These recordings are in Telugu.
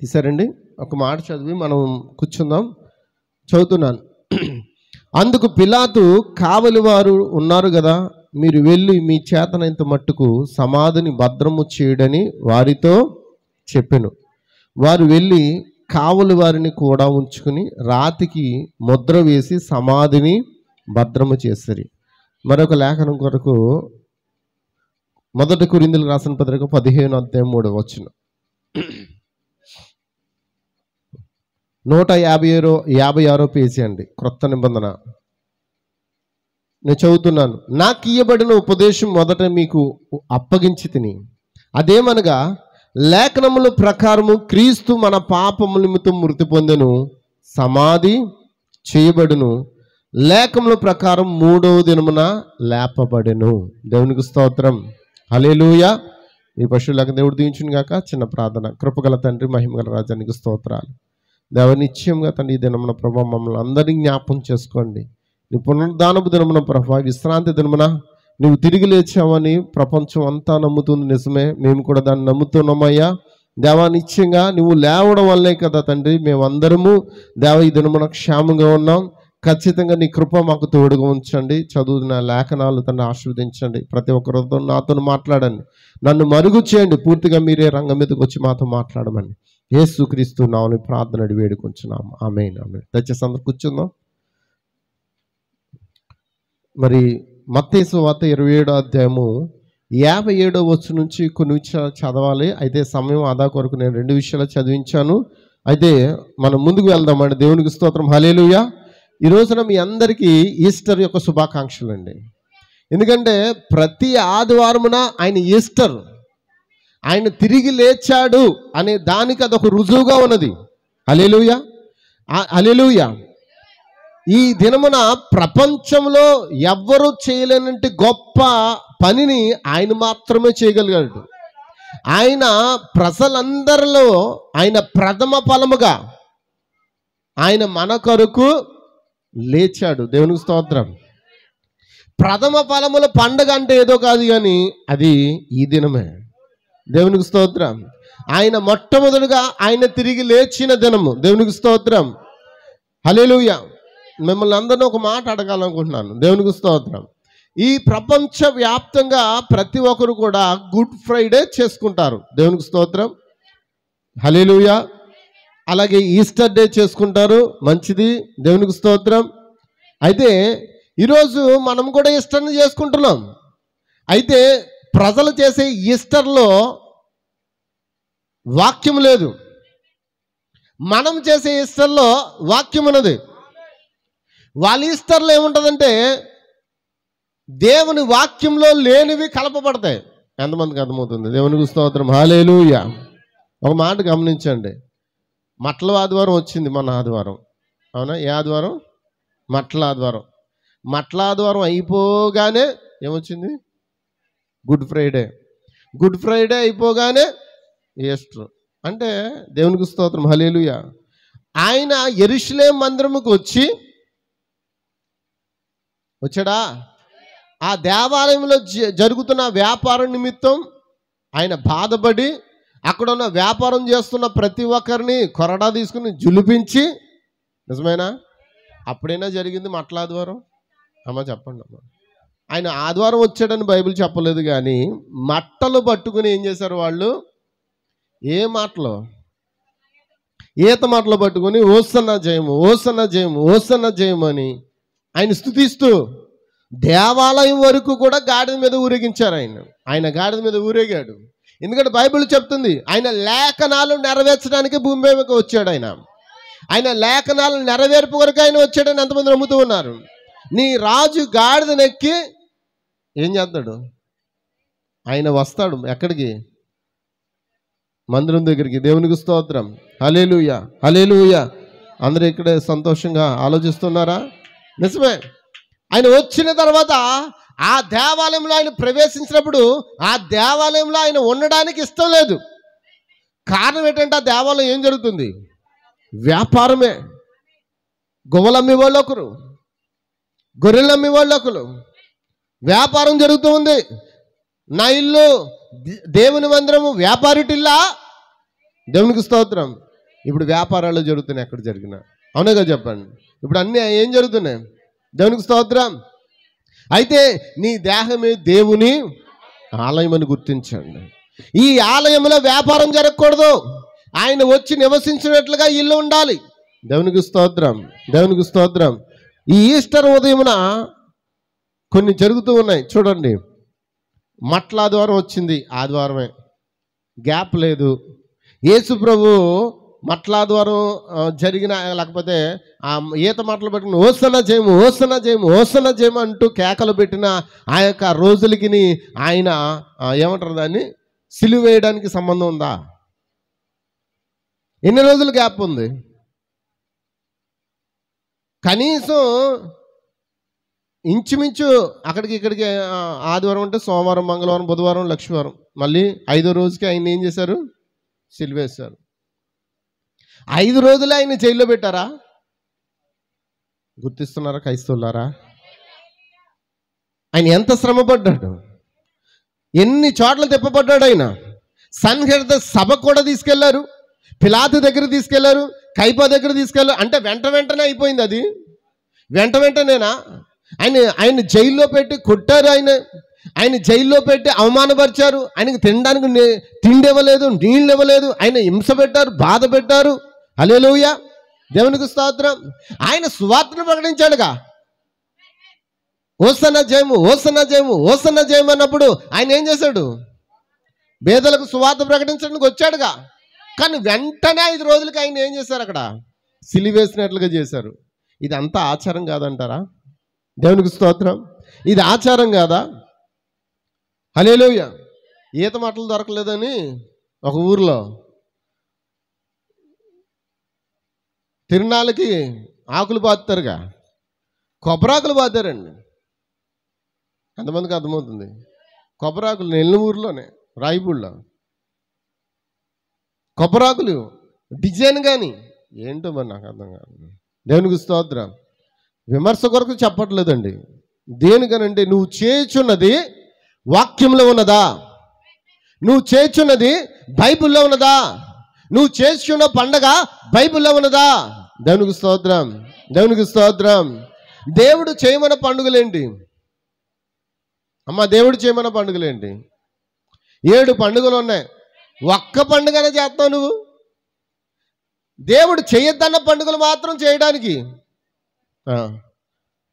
తీసారండి? ఒక మాట చదివి మనం కూర్చుందాం. చదువుతున్నాను. అందుకు పిలాతు, కావలి వారు ఉన్నారు కదా, మీరు వెళ్ళి మీ చేతనంత మట్టుకు సమాధిని భద్రము చేయడని వారితో చెప్పెను. వారు వెళ్ళి కావలి వారిని కూడా ఉంచుకుని రాతికి ముద్ర వేసి సమాధిని భద్రము చేసిరి. మరొక లేఖనం కొరకు 1 కొరింథీయులకు రాసిన పత్రిక 15:3 156 పేజీ అండి, క్రొత్త నిబంధన. నేను చదువుతున్నాను. నాకు ఇయ్యబడిన ఉపదేశం మొదట మీకు అప్పగించి తిని, అదేమనగా లేఖనముల ప్రకారము క్రీస్తు మన పాపముల నిమిత్తం మృతి పొందెను, సమాధి చేయబడును, లేఖముల ప్రకారం 3వ దినమున లేపబడెను. దేవునికి స్తోత్రం. హల్లెలూయా. ఈ పశువులకు దేవుడు దీవించును గాక. చిన్న ప్రార్థన. కృపగల తండ్రి, మహిమగల రాజానికి స్తోత్రాలు. దేవ, నిశ్చయంగా తండ్రి ఈ దినమున ప్రభా మమ్మల్ని అందరినీ జ్ఞాపకం చేసుకోండి. నీ పునరుద్ధానపు దినమున ప్రభా, విశ్రాంతి దినమున నువ్వు తిరిగి లేచావని ప్రపంచం అంతా నమ్ముతుంది, నిజమే. మేము కూడా దాన్ని నమ్ముతున్నామయ్యా. దేవా, నిశ్చయంగా నువ్వు లేవడం వల్లే కదా తండ్రి మేమందరము దేవ ఈ దినమున క్షేమంగా ఉన్నాం. ఖచ్చితంగా నీ కృప మాకు తోడుగా ఉంచండి. చదువుతున్న లేఖనాలు తండ్రి ఆశీర్వదించండి. ప్రతి ఒక్కరితో నాతో మాట్లాడండి. నన్ను మరుగు చేయండి. పూర్తిగా మీరే రంగం మీదకి వచ్చి మాతో మాట్లాడమని యేసుక్రీస్తు నామమున ప్రార్థన అడిగి వేడుకొంచున్నాము. ఆమేన్, ఆమేన్. దయచేసి అందరూ కూర్చుందాం. మరి మత్తయి సువార్త 27వ అధ్యాయము 57వ వచనం నుంచి కొన్ని విషయాలు చదవాలి. అయితే సమయం ఆదా కొరకు నేను 2 విషయాలు చదివించాను. అయితే మనం ముందుకు వెళ్దామండి. దేవునికి స్తోత్రం. హల్లెలూయా. ఈ రోజున మీ అందరికీ ఈస్టర్ యొక్క శుభాకాంక్షలు అండి. ఎందుకంటే ప్రతి ఆదివారమున ఆయన ఈస్టర్, ఆయన తిరిగి లేచాడు అనే దానికి అదొక రుజువుగా ఉన్నది. హల్లెలూయా, హల్లెలూయా. ఈ దినమున ప్రపంచంలో ఎవ్వరూ చేయలేనంటి గొప్ప పనిని ఆయన మాత్రమే చేయగలిగాడు. ఆయన ప్రజలందరిలో ఆయన ప్రథమ ఫలముగా ఆయన మన కొరకు లేచాడు. దేవునికి స్తోత్రం. ప్రథమ ఫలముల పండుగ అంటే ఏదో కాదు, కానీ అది ఈ దినమే. దేవునికి స్తోత్రం. ఆయన మొట్టమొదటిగా ఆయన తిరిగి లేచిన దినము. దేవునికి స్తోత్రం. హల్లెలూయా. మిమ్మల్ని అందరినీ ఒక మాట అడగాలనుకుంటున్నాను. దేవునికి స్తోత్రం. ఈ ప్రపంచ వ్యాప్తంగా ప్రతి ఒక్కరు కూడా గుడ్ ఫ్రైడే చేసుకుంటారు. దేవునికి స్తోత్రం. హల్లెలూయా. అలాగే ఈస్టర్ డే చేసుకుంటారు. మంచిది. దేవునికి స్తోత్రం. అయితే ఈరోజు మనం కూడా ఈస్టర్ని చేసుకుంటున్నాం. అయితే ప్రజలు చేసే ఈస్టర్లో వాక్యం లేదు, మనం చేసే ఈస్టర్లో వాక్యం ఉన్నది. వాళ్ళ ఈస్టర్లో ఏముంటుందంటే దేవుని వాక్యంలో లేనివి కలపబడతాయి. ఎంతమందికి అర్థమవుతుంది? దేవునికి స్తోత్రం. హల్లెలూయా. ఒక మాట గమనించండి. మట్ల ఆదివారం వచ్చింది మన ఆదివారం, అవునా? ఏ ఆదివారం? మట్ల ఆదివారం. మట్ల ఆదివారం అయిపోగానే ఏమొచ్చింది? Good Friday. గుడ్ ఫ్రైడే అయిపోగానే ఈస్టర్. అంటే దేవునికి స్తోత్రం. హల్లెలూయా. ఆయన యెరూషలేము మందిరముకు వచ్చాడా? ఆ దేవాలయంలో జరుగుతున్న వ్యాపారం నిమిత్తం ఆయన బాధపడి అక్కడ ఉన్న వ్యాపారం చేస్తున్న ప్రతి ఒక్కరిని కొరడా తీసుకుని జులిపించి, నిజమేనా? అప్పుడైనా జరిగింది మట్ల ఆదివారం? అమ్మ చెప్పండి అమ్మ. ఆయన ఆదివారం వచ్చాడని బైబిల్ చెప్పలేదు, కానీ మట్టలు పట్టుకుని ఏం చేశారు వాళ్ళు? ఏ మాటలు? ఈత మాటలు పట్టుకుని ఓసన్న జయము, ఓసన్న జయము, ఓసన్న జయము అని ఆయన స్తుతిస్తూ దేవాలయం వరకు కూడా గాడిద మీద ఊరేగించారు. ఆయన గాడిద మీద ఊరేగాడు. ఎందుకంటే బైబిల్ చెప్తుంది ఆయన లేఖనాలు నెరవేర్చడానికి భూమి మీదకి వచ్చాడు. ఆయన లేఖనాలు నెరవేర్పు వరకు ఆయన వచ్చాడని ఎంతమంది నమ్ముతూ ఉన్నారు? నీ రాజు గాడిదనెక్కి ఏం చేస్తాడు? ఆయన వస్తాడు ఎక్కడికి? మందిరం దగ్గరికి. దేవునికి స్తోత్రం. హల్లెలూయా, హల్లెలూయా. అందరూ ఇక్కడే సంతోషంగా ఆలోచిస్తున్నారా? నిజమే. ఆయన వచ్చిన తర్వాత ఆ దేవాలయంలో ఆయన ప్రవేశించినప్పుడు ఆ దేవాలయంలో ఆయన ఉండడానికి ఇష్టం లేదు. కారణం ఏంటంటే ఆ దేవాలయం ఏం జరుగుతుంది? వ్యాపారమే. గొవ్వలు అమ్మేవాళ్ళు ఒకరు, గొర్రెలు అమ్మేవాళ్ళు ఒకరు. వ్యాపారం జరుగుతూ ఉంది. నా ఇల్లు దేవుని మందిరము వ్యాపారిటిల్లా? దేవునికి స్తోత్రం. ఇప్పుడు వ్యాపారాలు జరుగుతున్నాయి ఎక్కడ జరిగినా, అవునా చెప్పండి. ఇప్పుడు అన్నీ ఏం జరుగుతున్నాయి? దేవునికి స్తోత్రం. అయితే నీ దేహమే దేవుని ఆలయం అని గుర్తించండి. ఈ ఆలయంలో వ్యాపారం జరగకూడదు. ఆయన వచ్చి నివసించినట్లుగా ఇల్లు ఉండాలి. దేవునికి స్తోత్రం, దేవునికి స్తోత్రం. ఈ ఈస్టర్ ఉదయమున కొన్ని జరుగుతూ ఉన్నాయి చూడండి. మట్ల ఆదివారం వచ్చింది, ఆదివారమే, గ్యాప్ లేదు. యేసు ప్రభు మట్ల ఆదివారం జరిగిన, లేకపోతే ఆ ఈత మాటలు పెట్టుకుని ఓసన్న జయము ఓసన్న జయము ఓసన్న జయము అంటూ కేకలు పెట్టిన ఆ యొక్క రోజులకి ఆయన ఏమంటారు దాన్ని, సిలువ వేయడానికి సంబంధం ఉందా? ఎన్ని రోజులు గ్యాప్ ఉంది? కనీసం ఇంచుమించు అక్కడికి ఇక్కడికి ఆదివారం అంటే సోమవారం, మంగళవారం, బుధవారం, లక్షవారం, మళ్ళీ 5వ రోజుకి ఆయన ఏం చేశారు? సిలువేశారు. 5 రోజులు ఆయన జైల్లో పెట్టారా? గుర్తిస్తున్నారా క్రైస్తవులారా? ఆయన ఎంత శ్రమ పడ్డాడు, ఎన్ని చోట్ల తిప్పబడ్డాడు ఆయన. సన్హెర్ద సభ కూడా తీసుకెళ్లారు, పిలాతు దగ్గర తీసుకెళ్లారు, కైపా దగ్గర తీసుకెళ్లారు. అంటే వెంటనే అయిపోయింది అది, వెంటనేనా? ఆయన జైల్లో పెట్టి కొట్టారు, ఆయన జైల్లో పెట్టి అవమానపరిచారు, ఆయనకు తినడానికి తిండి ఇవ్వలేదు, నీళ్ళు ఇవ్వలేదు, ఆయన హింస పెట్టారు, బాధ పెట్టారు. హల్లెలూయా, దేవునికి స్తోత్రం. ఆయన సువార్తను ప్రకటించాడుగా, ఓసన్న జయము ఓసన్న జయము ఓసన్న జయము అన్నప్పుడు ఆయన ఏం చేశాడు? పేదలకు సువార్త ప్రకటించడానికి వచ్చాడుగా. కానీ వెంటనే 5 రోజులకి ఆయన ఏం చేశారు? అక్కడ సిలివేసినట్లుగా చేశారు. ఇది అంతా ఆచారం కాదంటారా? దేవునికి స్తోత్రం. ఇది ఆచారం కాదా? హల్లెలూయా. ఈత మాటలు దొరకలేదని ఒక ఊర్లో తిరునాళ్ళకి ఆకులు పాతారుగా, కొబ్బరాకులు పాతారండి. ఎంతమందికి అర్థమవుతుంది? కొబ్బరాకులు నెల్లి ఊర్లోనే, రాయిపూడిలో కొబ్బరాకులు డిజైన్ కానీ ఏంటో మరి నాకు అర్థం కాదు. దేవునికి స్తోత్రం. విమర్శ కొరకు చెప్పట్లేదండి. దేనికనంటే నువ్వు చేయుచున్నది వాక్యంలో ఉన్నదా? నువ్వు చేయుచున్నది బైబిల్లో ఉన్నదా? నువ్వు చేస్తున్న పండగ బైబిల్లో ఉన్నదా? దేవునికి స్తోత్రం, దేవునికి స్తోత్రం. దేవుడు చేయమన్న పండుగలేంటి అమ్మ? దేవుడు చేయమన్న పండుగలేంటి? 7 పండుగలు ఉన్నాయి, ఒక్క పండుగనే చేస్తావు నువ్వు. దేవుడు చేయొద్దన్న పండుగలు మాత్రం చేయడానికి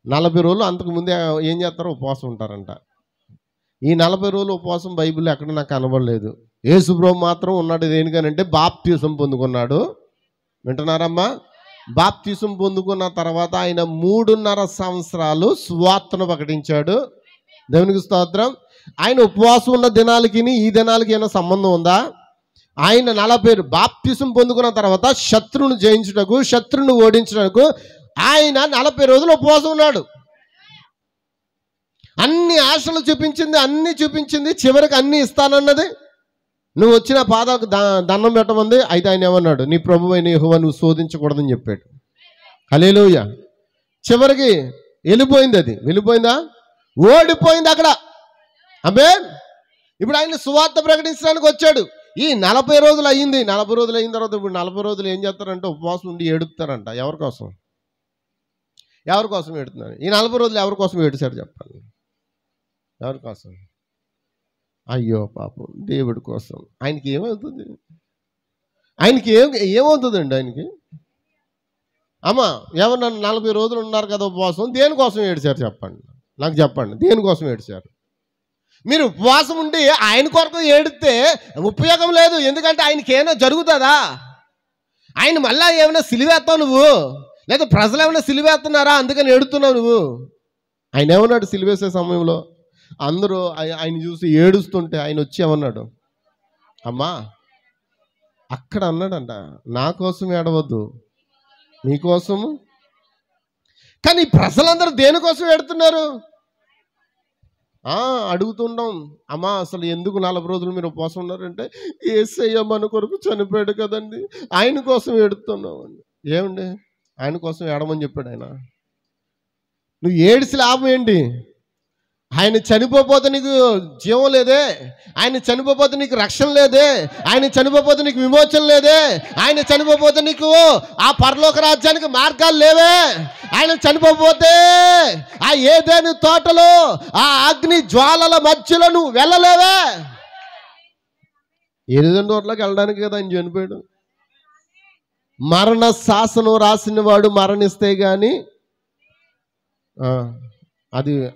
40 రోజులు అంతకుముందే ఏం చేస్తారో ఉపవాసం ఉంటారంట. ఈ 40 రోజులు ఉపవాసం బైబిల్లో ఎక్కడ నాకు కనబడలేదు. యేసు ప్రభు మాత్రం ఉన్నాడు. దేనికనంటే బాప్తిసం పొందుకున్నాడు. వింటున్నారమ్మా? బాప్తిసం పొందుకున్న తర్వాత ఆయన 3.5 సంవత్సరాలు సువార్తను ప్రకటించాడు. దేవునికి స్తోత్రం. ఆయన ఉపవాసం ఉన్న దినాలకి ఈ దినాలకి ఏమైనా సంబంధం ఉందా? ఆయన 40 బాప్తిసం పొందుకున్న తర్వాత శత్రువును జయించుటకు, శత్రువును ఓడించుటకు ఆయన 40 రోజులు ఉపవాసం ఉన్నాడు. అన్ని ఆశలు చూపించింది, అన్ని చూపించింది, చివరికి అన్ని ఇస్తానన్నది. నువ్వు వచ్చిన పాదాలకు దండం పెట్టమంది. అయితే ఆయన ఏమన్నాడు? నీ ప్రభువైన యెహోవా నువ్వు శోధించకూడదని చెప్పాడు. హల్లెలూయా. చివరికి వెళ్ళిపోయింది. అది వెళ్ళిపోయిందా? ఓడిపోయింది అక్కడ. ఆమేన్. ఇప్పుడు ఆయన సువార్త ప్రకటించడానికి వచ్చాడు. ఈ 40 రోజులు అయ్యింది. 40 రోజులు అయిన తర్వాత ఇప్పుడు 40 రోజులు ఏం చేస్తారంటే ఉపవాసం ఉండి ఏడుపుతారంట. ఎవరి కోసం? ఎవరి కోసం ఏడుతున్నారు? ఈ 40 రోజులు ఎవరి కోసం ఏడుచారు చెప్పండి? ఎవరి కోసం? అయ్యో పాపం, దేవుడి కోసం. ఆయనకి ఏమవుతుంది? ఆయనకి ఏమవుతుందండి? ఆయనకి అమ్మా ఎవరు 40 రోజులు ఉన్నారు కదా ఉపవాసం, దేనికోసం ఏడ్చారు చెప్పండి? నాకు చెప్పండి, దేనికోసం ఏడ్చారు? మీరు ఉపవాసం ఉండి ఆయన కొరకు ఏడితే ఉపయోగం లేదు. ఎందుకంటే ఆయనకి ఏమైనా జరుగుతుందా? ఆయన మళ్ళా ఏమైనా సిలివేస్తావు నువ్వు, లేదా ప్రజలు ఏమైనా సిలివేస్తున్నారా అందుకని ఏడుతున్నావు నువ్వు? ఆయన ఏమన్నాడు సిలివేసే సమయంలో? అందరూ ఆయన చూసి ఏడుస్తుంటే ఆయన వచ్చి ఏమన్నాడు? అమ్మా అక్కడ అన్నాడంట, నా కోసం ఏడవద్దు, మీకోసము. కానీ ప్రజలందరూ దేనికోసం ఏడుతున్నారు? అడుగుతున్నాం, అమ్మా అసలు ఎందుకు 40 రోజులు మీరు ఉపవాసం ఉన్నారంటే, యేసయ్య మన కొరకు చనిపోయాడు కదండి, ఆయన కోసం ఏడుతున్నాం అండి. ఏమండి ఆయన కోసం ఏడమని చెప్పాడు ఆయన? నువ్వు ఏడిసి లాభం ఏంటి? ఆయన చనిపోతే నీకు జీవం లేదే, ఆయన చనిపోతే నీకు రక్షణ లేదే, ఆయన చనిపోతే నీకు విమోచన లేదే, ఆయన చనిపోతే నీకు ఆ పరలోక రాజ్యానికి మార్గాలు లేవే, ఆయన చనిపోతే ఆ ఏదేని తోటలో ఆ అగ్ని జ్వాలల మధ్యలో నువ్వు వెళ్ళలేవే. ఏదేని తోటలోకి వెళ్ళడానికి కదా ఆయన చనిపోయాడు. మరణ శాసనం రాసిన వాడు మరణిస్తే గాని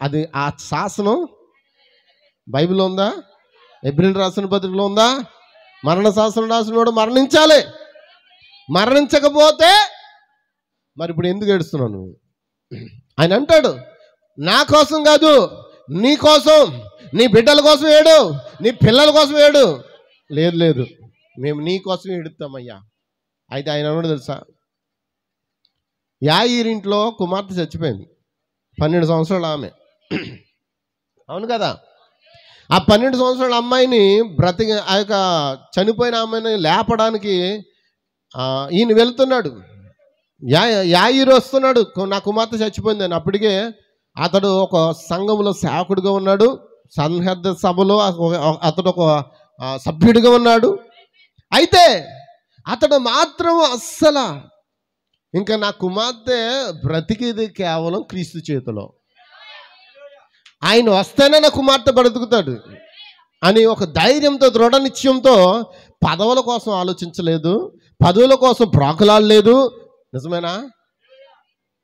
అది ఆ శాసనం బైబిల్లో ఉందా? ఎబ్రిల్ రాసిన పత్రికలో ఉందా? మరణ శాసనం రాసిన వాడు మరణించాలి. మరణించకపోతే మరి ఇప్పుడు ఎందుకు ఏడుస్తున్నాను? ఆయన అంటాడు, నా కోసం కాదు, నీ కోసం, నీ బిడ్డల కోసం ఏడు, నీ పిల్లల కోసం ఏడు. లేదు లేదు, మేము నీ కోసం ఏడుస్తామయ్యా. అయితే ఆయన అన్నాడు తెలుసా, యాయీరింట్లో కుమార్తె చచ్చిపోయింది, 12 సంవత్సరాల ఆమె. అవును కదా? ఆ 12 సంవత్సరాల అమ్మాయిని ఆ యొక్క చనిపోయిన అమ్మాయిని లేపడానికి ఈయన వెళ్తున్నాడు. యాయీరు వస్తున్నాడు, నా కుమార్తె చచ్చిపోయింది అని. అప్పటికే అతడు ఒక సంఘంలో సేవకుడిగా ఉన్నాడు, సన్నిహిత సభలో అతడు ఒక సభ్యుడిగా ఉన్నాడు. అయితే అతడు మాత్రం అస్సలు ఇంకా నా కుమార్తె బ్రతికేది కేవలం క్రీస్తు చేతిలో, ఆయన వస్తేనే నా కుమార్తె బ్రతుకుతాడు అని ఒక ధైర్యంతో, దృఢ నిశ్చయంతో పదవుల కోసం ఆలోచించలేదు, పదవుల కోసం ప్రాకులాడలేదు. నిజమేనా?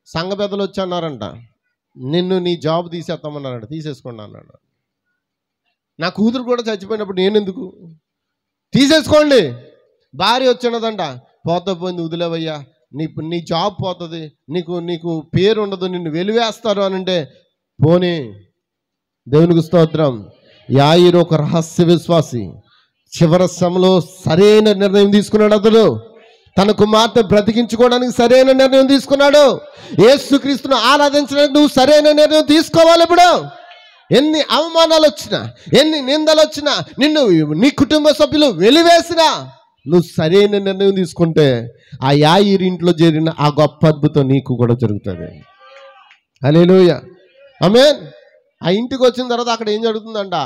సంఘ పెద్దలు వచ్చి అన్నారంట, నిన్ను నీ జాబ్ తీసేస్తామన్నారంట. తీసేసుకోండి అన్నాడు. నా కూతురు కూడా చచ్చిపోయినప్పుడు నేనెందుకు? తీసేసుకోండి. భార్య వచ్చినదంట, పోతే పోయింది వదిలేవయ్యా, నీ జాబ్ పోతుంది, నీకు పేరు ఉండదు, నిన్ను వెలివేస్తారు అని అంటే, పోనీ దేవునికి స్తోత్రం. యాయీరు ఒక రహస్య విశ్వాసి, చివరి సమయంలో సరైన నిర్ణయం తీసుకున్నాడు. అతడు తన కుమార్తె బ్రతికించుకోవడానికి సరైన నిర్ణయం తీసుకున్నాడు. యేసుక్రీస్తును ఆరాధించడానికి నువ్వు సరైన నిర్ణయం తీసుకోవాలి. ఇప్పుడు ఎన్ని అవమానాలు వచ్చినా, ఎన్ని నిందలు వచ్చినా, నిన్ను నీ కుటుంబ సభ్యులు వెలివేసినా, నువ్వు సరైన నిర్ణయం తీసుకుంటే ఆ యాయీరు ఇంట్లో జరిగిన ఆ గొప్ప అద్భుతం నీకు కూడా జరుగుతుంది. హల్లెలూయా, ఆమేన్. ఆ ఇంటికి వచ్చిన తర్వాత అక్కడ ఏం జరుగుతుందంట,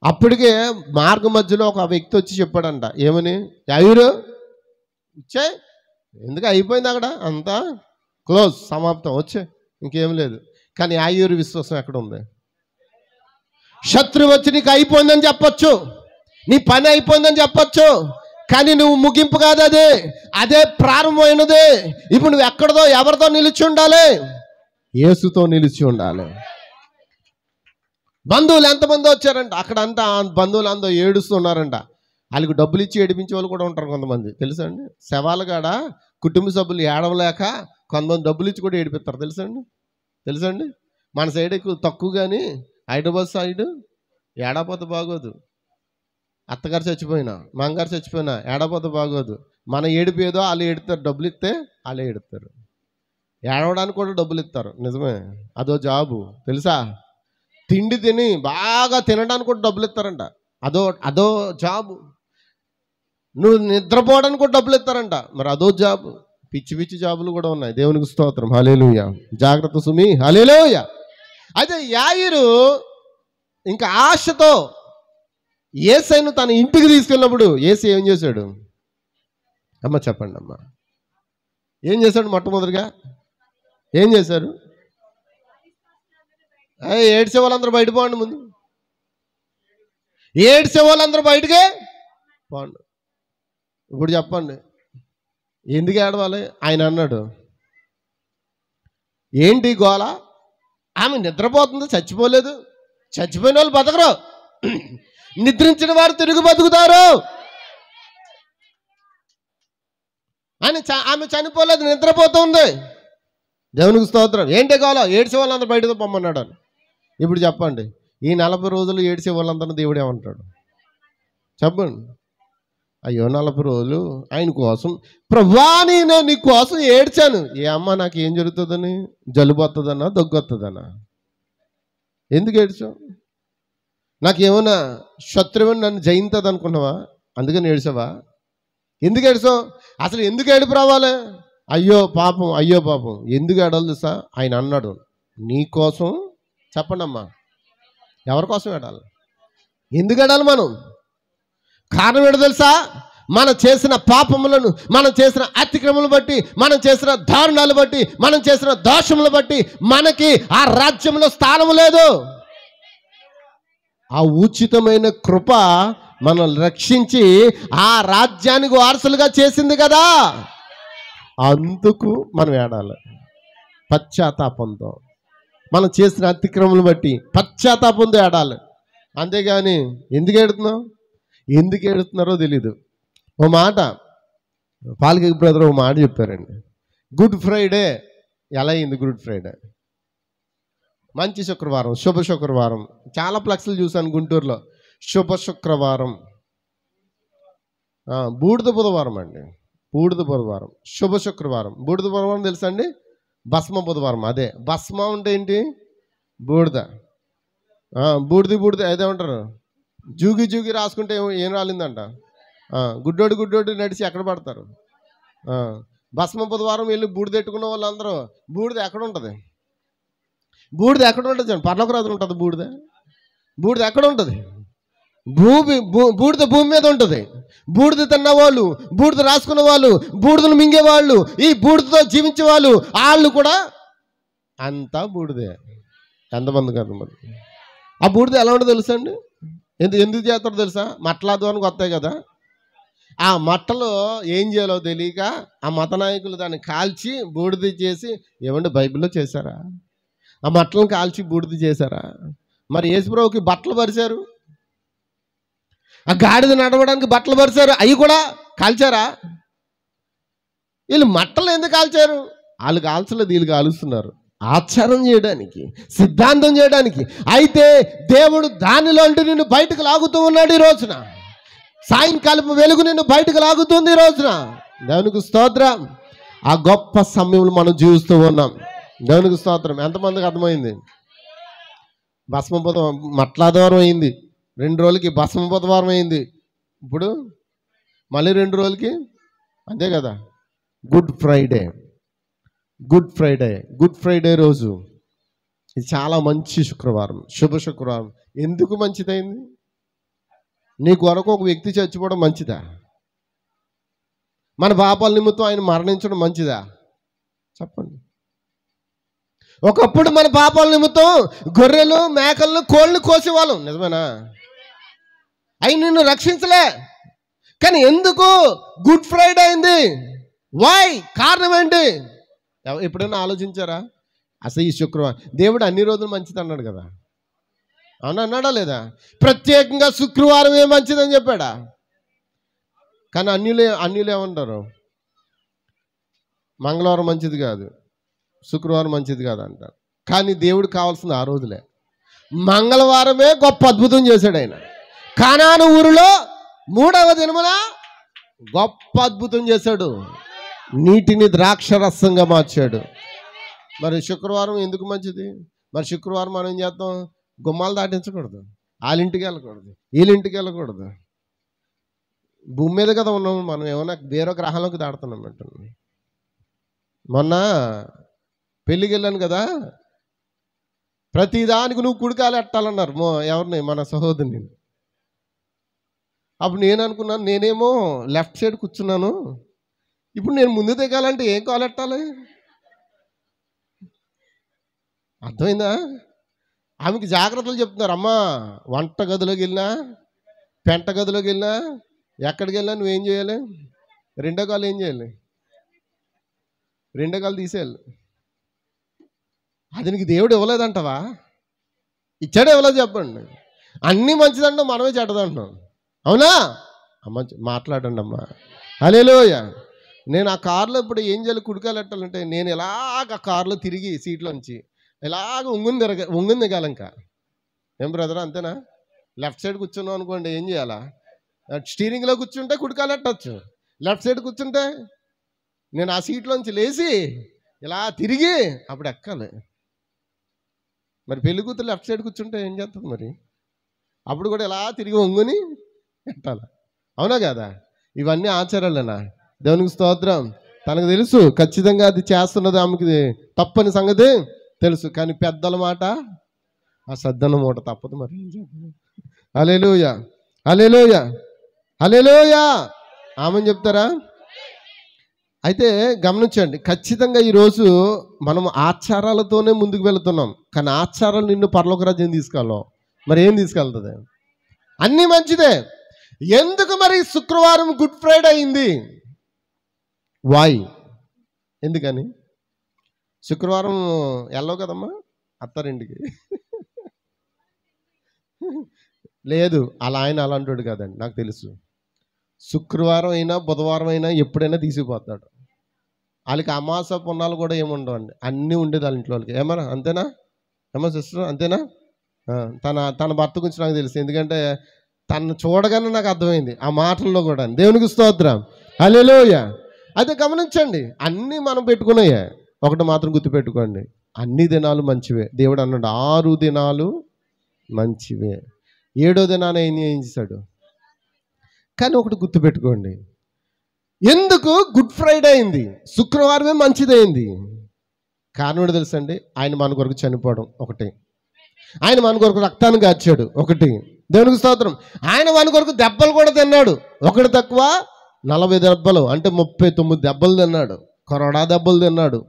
అప్పటికే మార్గ మధ్యలో ఒక వ్యక్తి వచ్చి చెప్పాడంట, ఏమని? యాయీరు వచ్చే, ఎందుకు అయిపోయింది అక్కడ, అంతా క్లోజ్, సమాప్తం, వచ్చే, ఇంకేం లేదు. కానీ యాయీరు విశ్వాసం ఎక్కడ ఉంది? శత్రువు వచ్చి నీకు అయిపోయిందని చెప్పొచ్చు, నీ పని అయిపోయిందని చెప్పొచ్చు, కానీ నువ్వు ముగింపు కాదు, అదే ప్రారంభమైనది. ఇప్పుడు నువ్వు ఎక్కడదో ఎవరితో నిలిచి ఉండాలి? యేసుతో నిలిచి ఉండాలి. బంధువులు ఎంతమంది వచ్చారంట అక్కడ, అంతా బంధువులు అందరూ ఏడుస్తున్నారంట. వాళ్ళకి డబ్బులు ఇచ్చి ఏడిపించే వాళ్ళు కూడా ఉంటారు కొంతమంది, తెలుసా అండి? శవాలు కాడ కుటుంబ సభ్యులు ఏడవలేక కొంతమంది డబ్బులు ఇచ్చి కూడా ఏడిపిస్తారు, తెలుసా అండి? మన సైడ్ ఎక్కువ తక్కువ, కానీ హైదరాబాద్ సైడ్ ఏడపోతే బాగోదు. అత్తగారు చచ్చిపోయినా, మామగారు చచ్చిపోయినా ఏడపోతే బాగోదు. మన ఏడుపు ఏదో వాళ్ళు ఏడుతారు, డబ్బులు ఇస్తే వాళ్ళే ఏడుతారు. ఏడవడానికి కూడా డబ్బులు ఇస్తారు, నిజమే, అదో జాబు తెలుసా? తిండి తిని బాగా తినడానికి కూడా డబ్బులు ఇస్తారంట, అదో జాబు. నువ్వు నిద్రపోవడానికి కూడా డబ్బులు ఇస్తారంట, మరి అదో జాబు. పిచ్చి పిచ్చి జాబులు కూడా ఉన్నాయి. దేవునికి స్తోత్రం, హల్లెలూయా. జాగ్రత్త సుమి, హల్లెలూయా. అయితే యాయీరు ఇంకా ఆశతో యేసయ్యను తన ఇంటికి తీసుకెళ్ళినప్పుడు యేసు ఏం చేశాడు? అమ్మ చెప్పండి అమ్మ, ఏం చేశాడు? మొట్టమొదటిగా ఏం చేశారు? ఏడ్చే వాళ్ళందరూ బయట పోండి, ముందు ఏడ్చే వాళ్ళందరూ బయటకే పోండి. ఇప్పుడు చెప్పండి, ఎందుకు ఏడవాలి? ఆయన అన్నాడు, ఏంటి గోల? ఆమె నిద్రపోతుంది, చచ్చిపోలేదు. చచ్చిపోయిన వాళ్ళు బతకరు, నిద్రించిన వారు తిరిగి బతుకుతారు అని. ఆమె చనిపోలేదు, నిద్రపోతుంది. దేవునికి స్తోత్రం. ఏంటి గోల? ఏడ్చే వాళ్ళందరూ బయటతో పొమ్మన్నాడు అని. ఇప్పుడు చెప్పండి, ఈ 40 రోజులు ఏడ్చే వాళ్ళందరూ దేవుడు ఏమంటాడు? చెప్పండి. అయ్యో 40 రోజులు ఆయన కోసం, ప్రభువా నేను నీ కోసం ఏడ్చాను. ఏ అమ్మ నాకు ఏం జరుగుతుందని? జలుబు వస్తుందన్నా, దగ్గు వస్తుందన్నా? ఎందుకు ఏడ్చావు? నాకేమన్నా శత్రువుని నన్ను జయించదు అనుకున్నావా? అందుకని ఏడ్చావా? ఎందుకు ఏడ్చావు? అసలు ఎందుకు ఏడుపు రావాలి? అయ్యో పాపం, అయ్యో పాపం. ఎందుకు ఏడాలి తెలుసా? ఆయన అన్నాడు, నీ కోసం చెప్పండి అమ్మా, ఎవరి కోసం ఏడాలి? ఎందుకు ఏడాలి మనం? కారణం ఏంటో తెలుసా? మనం చేసిన పాపములను, మనం చేసిన అతిక్రమములను బట్టి, మనం చేసిన దారుణాలు బట్టి, మనం చేసిన దోషములు బట్టి మనకి ఆ రాజ్యంలో స్థానం లేదు. ఆ ఉచితమైన కృప మనల్ని రక్షించి ఆ రాజ్యానికి వారసులుగా చేసింది కదా. అందుకు మనం ఏడాలి పశ్చాత్తాపంతో. మనం చేసిన అతిక్రమములను బట్టి పశ్చాత్తాపంతో ఏడాలి. అంతేగాని ఎందుకు ఏడుతున్నావు, ఎందుకు ఏడుతున్నారో తెలీదు. ఓ మాట పాల్కి బ్రదర్ ఓ మాట చెప్పారండి. గుడ్ ఫ్రైడే ఎలా అయింది? గుడ్ ఫ్రైడే మంచి శుక్రవారం, శుభ శుక్రవారం. చాలా ఫ్లెక్స్లు చూశాను గుంటూరులో. శుభ శుక్రవారం, బూడిద బుధవారం అండి, బూడిద బుధవారం. శుభ శుక్రవారం, బూడిద బుధవారం తెలుసా అండి? భస్మ బుధవారం. అదే భస్మ అంటే ఏంటి? బూడిద. బూడిద అదేమంటారు? జూగి జూగి రాసుకుంటే ఏం రాలిందంట. గుడ్డోడు నడిచి ఎక్కడ పడతారు? భస్మ బుధవారం వెళ్ళి బూడిద ఎట్టుకున్న వాళ్ళందరూ బూడిద ఎక్కడ ఉంటుంది? బూడిద ఎక్కడ ఉంటుంది? పర్లోక రాజు ఉంటుంది. బూడిద ఎక్కడ ఉంటుంది? బూడిద భూమి మీద ఉంటుంది. బూడిద తిన్నవాళ్ళు, బూడిద రాసుకున్న వాళ్ళు, బూడిదను మింగేవాళ్ళు, ఈ బూడిదతో జీవించే వాళ్ళు, వాళ్ళు కూడా అంతా బూడిదే. ఎంతమంది కాదు మరి. ఆ బూడిద ఎలా ఉంటుందో తెలుసా అండి? ఎందుకు చేస్తారో తెలుసా? మట్టల ద్వారానికి వస్తాయి కదా. ఆ మట్టలో ఏం చేయాలో తెలియక ఆ మత నాయకులు దాన్ని కాల్చి బూడిద చేసి, ఏమంటే బైబిల్లో చేశారా? ఆ మట్టలను కాల్చి బూడిద చేశారా? మరి యేసుప్రభువుకి బట్టలు పరిచారు, ఆ గాడిద నడవడానికి బట్టలు పరిచారు, అవి కూడా కాల్చారా? వీళ్ళు మట్టలు ఎందుకు కాల్చారు? వాళ్ళు కాల్చలేదు, వీళ్ళు కాలుస్తున్నారు ఆచారం చేయడానికి, సిద్ధాంతం చేయడానికి. అయితే దేవుడు దానిలో నిన్ను బయటకు లాగుతూ ఉన్నాడు. ఈ రోజున సాయంకాలపు వెలుగు నిన్ను బయటకు లాగుతుంది. ఈ రోజున దేవునికి స్తోత్రం. ఆ గొప్ప సమయంలో మనం జీవిస్తూ ఉన్నాం. దేవునికి స్తోత్రం. ఎంతమందికి అర్థమైంది? భస్మ బుధవారం మట్లాదివారం అయింది, 2 రోజులకి భస్మ బుధవారం అయింది. ఇప్పుడు మళ్ళీ 2 రోజులకి అంతే కదా గుడ్ ఫ్రైడే. గుడ్ ఫ్రైడే రోజు ఇది చాలా మంచి శుక్రవారం, శుభ శుక్రవారం. ఎందుకు మంచిదైంది? నీ కొరకు ఒక వ్యక్తి చచ్చిపోవడం మంచిదా? మన పాపాల నిమిత్తం ఆయన మరణించడం మంచిదా? చెప్పండి. ఒకప్పుడు మన పాపాల నిమిత్తం గొర్రెలు, మేకలను, కోళ్ళను కోసేవాళ్ళం, నిజమేనా? అవి నిన్ను రక్షించలే. కానీ ఎందుకు గుడ్ ఫ్రైడే అయింది? వై? కారణం ఏంటి? ఎప్పుడైనా ఆలోచించారా? అసలు ఈ శుక్రవారం దేవుడు అన్ని రోజులు మంచిది అన్నాడు కదా. అవునా? అన్నాడా లేదా? ప్రత్యేకంగా శుక్రవారమే మంచిదని చెప్పాడా? కానీ అన్యులు ఏమంటారు? మంగళవారం మంచిది కాదు, శుక్రవారం మంచిది కాదు అంటారు. కానీ దేవుడు కావాల్సింది ఆ రోజులే. మంగళవారమే గొప్ప అద్భుతం చేశాడు ఆయన. కానాను ఊరిలో 3వ దినమున గొప్ప అద్భుతం చేశాడు. నీటిని ద్రాక్షరసంగా మార్చాడు. మరి శుక్రవారం ఎందుకు మంచిది? మరి శుక్రవారం మనం ఏం చేస్తాం? గుమ్మాలు దాటించకూడదు, వాళ్ళింటికి వెళ్ళకూడదు, వీళ్ళింటికి వెళ్ళకూడదు. భూమి మీద కదా ఉన్నాము మనం, ఏమన్నా వేరే గ్రహాలకు దాడుతున్నాం అంటున్నాం. మొన్న పెళ్ళికి వెళ్ళాను కదా, ప్రతిదానికి నువ్వు కుడికాలు ఎట్టాలన్నారు ఎవరిని? మన సహోదరుని. అప్పుడు నేను అనుకున్నాను, నేనేమో లెఫ్ట్ సైడ్ కూర్చున్నాను, ఇప్పుడు నేను ముందు దిగాలంటే ఏం కాలు ఎట్టాలి? అర్థమైందా? ఆమెకి జాగ్రత్తలు చెప్తున్నారు. అమ్మా, వంట గదిలోకి వెళ్ళినా, పెంట గదిలోకి వెళ్ళినా, ఎక్కడికి వెళ్ళినా నువ్వేం చేయాలి? 2వ కాలు ఏం చేయాలి? 2వ కాలు తీసేయాలి. అది నీకు దేవుడు ఇవ్వలేదంటవా? ఇచ్చాడే ఇవ్వలేదు? చెప్పండి. అన్నీ మంచిదంటాం, మనమే చెడ్డదంటాం. అవునా? అమ్మ మాట్లాడండి అమ్మా. హల్లెలూయా. నేను ఆ కారులో ఇప్పుడు ఏం చేయాలి? కుడికాలు ఎట్టాలంటే నేను ఎలాగ ఆ కారులో తిరిగి సీట్లోంచి ఎలాగ ఉంగుని దిగాలి. ఇంకా ఏం బ్రదర్, అంతేనా? లెఫ్ట్ సైడ్ కూర్చున్నాం అనుకోండి, ఏం చేయాలా? స్టీరింగ్లో కూర్చుంటే కుడికాలు ఎట్టచ్చు, లెఫ్ట్ సైడ్ కూర్చుంటే నేను ఆ సీట్లోంచి లేచి ఇలా తిరిగి అప్పుడు ఎక్కాలి. మరి పెళ్లి కూతురు లెఫ్ట్ సైడ్ కూర్చుంటే ఏం చేస్తుంది? మరి అప్పుడు కూడా ఇలా తిరిగి ఒంగుని ఎట్టాలి. అవునా కదా? ఇవన్నీ ఆచారాలేనా? దేవునికి స్తోత్రం. తనకు తెలుసు ఖచ్చితంగా అది చేస్తున్నది ఆమెకి తప్పని సంగతి తెలుసు. కానీ పెద్దల మాట ఆ సద్దన్న మూట తప్పదు మరి. హల్లెలూయా, హల్లెలూయా, హల్లెలూయా. ఆమేన్ చెప్తారా? అయితే గమనించండి, ఖచ్చితంగా ఈరోజు మనం ఆచారాలతోనే ముందుకు వెళుతున్నాం. కానీ ఆచారాలు నిన్ను పరలోక రాజ్యం తీసుకెళ్ళవు. మరి ఏం తీసుకెళ్తుంది? అన్నీ మంచిదే. ఎందుకు మరి శుక్రవారం గుడ్ ఫ్రైడే అయింది? వై? ఎందుకని? శుక్రవారం వెళ్ళవు కదమ్మా అత్తారింటికి. లేదు, అలా ఆయన అలాంటి కాదండి, నాకు తెలుసు. శుక్రవారం అయినా బుధవారం అయినా ఎప్పుడైనా తీసుకుపోతాడు. వాళ్ళకి అమాస పున్నాలు కూడా ఏముండవండి, అన్నీ ఉండేది వాళ్ళ ఇంట్లో వాళ్ళకి. ఏమన్నా అంతేనా? ఏమన్నా సిస్టర్ అంతేనా? తన భర్త గురించి నాకు తెలుసు, ఎందుకంటే తను చూడగానే నాకు అర్థమైంది ఆ మాటల్లో కూడా. దేవునికి స్తోత్రం, హల్లెలూయా. అయితే గమనించండి, అన్నీ మనం పెట్టుకున్నాయే, ఒకటి మాత్రం గుర్తుపెట్టుకోండి, అన్ని దినాలు మంచివే. దేవుడు అన్నాడు 6 దినాలు మంచివే, 7వ దినాన్ని ఏం చేశాడు? కానీ ఒకటి గుర్తుపెట్టుకోండి, ఎందుకు గుడ్ ఫ్రైడే అయింది, శుక్రవారమే మంచిదైంది? కారణం తెలుసండి, ఆయన మన కొరకు చనిపోవడం ఒకటి, ఆయన మన కొరకు రక్తాన్ని కాచాడు ఒకటి. దేవునికి స్తోత్రం. ఆయన మన కొరకు దెబ్బలు కూడా తిన్నాడు, ఒకటి తక్కువ 40 దెబ్బలు, అంటే 39 దెబ్బలు తిన్నాడు, కొరడా దెబ్బలు తిన్నాడు.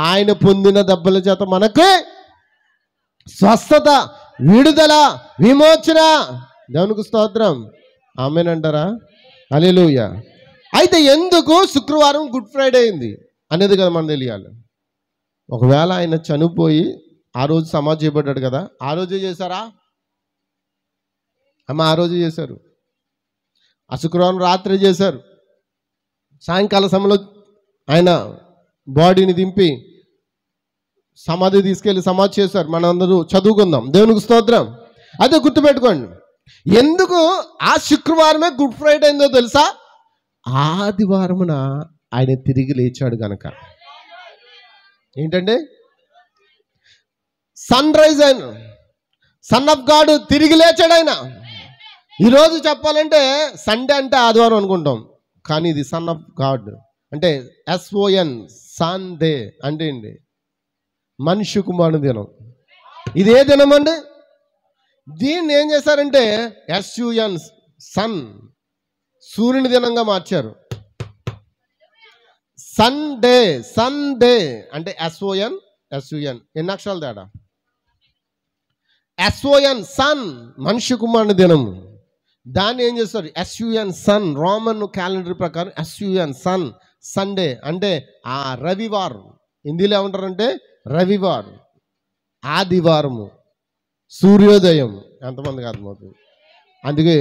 ఆయన పొందిన దెబ్బల చేత మనకు స్వస్థత, విడుదల, విమోచన. దేవునికి స్తోత్రం, ఆమేనంటారా? హల్లెలూయా. అయితే ఎందుకు శుక్రవారం గుడ్ ఫ్రైడే అయింది అనేది కదా మనం తెలియాలి. ఒకవేళ ఆయన చనిపోయి ఆ రోజు సమాధి చేయబడ్డాడు కదా, ఆ రోజే చేశారా అమ్మ? ఆ రోజే చేశారు. ఆ శుక్రవారం రాత్రి చేశారు. సాయంకాల సమయంలో ఆయన బాడీని దింపి సమాధి తీసుకెళ్ళి సమాధి చేశారు. మనందరూ చదువుకుందాం. దేవునికి స్తోత్రం. అదే గుర్తుపెట్టుకోండి, ఎందుకు ఆ శుక్రవారమే గుడ్ ఫ్రైడే అయిందో తెలుసా? ఆదివారమున ఆయన తిరిగి లేచాడు గనక. ఏంటంటే సన్ రైజ్ అయిన సన్ ఆఫ్ గాడ్ తిరిగి లేచాడు ఆయన. ఈరోజు చెప్పాలంటే సండే అంటే ఆదివారం అనుకుంటాం, కానీ ఇది సన్ ఆఫ్ గాడ్ అంటే SON సండే అంటే ఏంటి? మనిషి కుమారుని దినం. ఇది ఏ దినం అండి? దీన్ని ఏం చేశారంటే SUN సన్, సూర్యుని దినంగా మార్చారు. సండే, సండే అంటే SON SUN ఎన్ని అక్షరాలు తేడా? SON సన్, మనిషి కుమారుని దినం. దాన్ని ఏం చేస్తారు? SUN సన్, రోమన్ క్యాలెండర్ ప్రకారం SUN సన్, సండే అంటే ఆ రవివారం. హిందీలో ఏమంటారంటే రవివారం, ఆదివారము, సూర్యోదయం. ఎంతమందికి అర్థమవుతుంది? అందుకే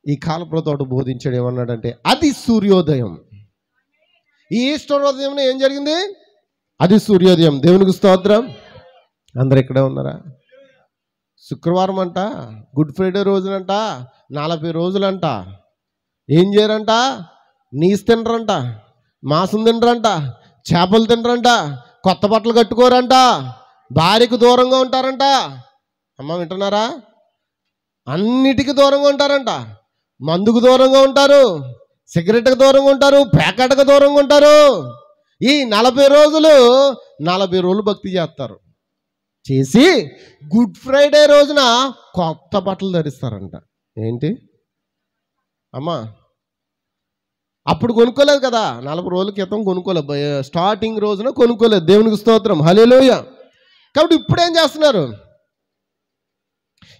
ఈ కాలప్రతోట బోధించాడు, ఏమన్నాడంటే అది సూర్యోదయం. ఈ ఈస్టర్ ఉదయం ఏం జరిగింది? అది సూర్యోదయం. దేవునికి స్తోత్రం. అందరు ఇక్కడే ఉన్నారా? శుక్రవారం అంట, గుడ్ ఫ్రైడే రోజునంట 40 రోజులంట ఏం చేయరంట? నీసు తినరంట, మాంసం తినరంట, చేపలు తినరంట, కొత్త బట్టలు కట్టుకోరంట, భార్యకు దూరంగా ఉంటారంట. అమ్మ వింటున్నారా? అన్నిటికీ దూరంగా ఉంటారంట. మందుకు దూరంగా ఉంటారు, సిగరెట్కి దూరంగా ఉంటారు, ప్యాకెట్కి దూరంగా ఉంటారు. ఈ 40 రోజులు 40 రోజులు భక్తి చేస్తారు. చేసి గుడ్ ఫ్రైడే రోజున కొత్త బట్టలు ధరిస్తారంట. ఏంటి అమ్మా? అప్పుడు కొనుక్కోలేదు కదా, 40 రోజుల క్రితం కొనుక్కోలేదు, స్టార్టింగ్ రోజున కొనుక్కోలేదు. దేవునికి స్తోత్రం, హల్లెలూయా. కాబట్టి ఇప్పుడు ఏం చేస్తున్నారు?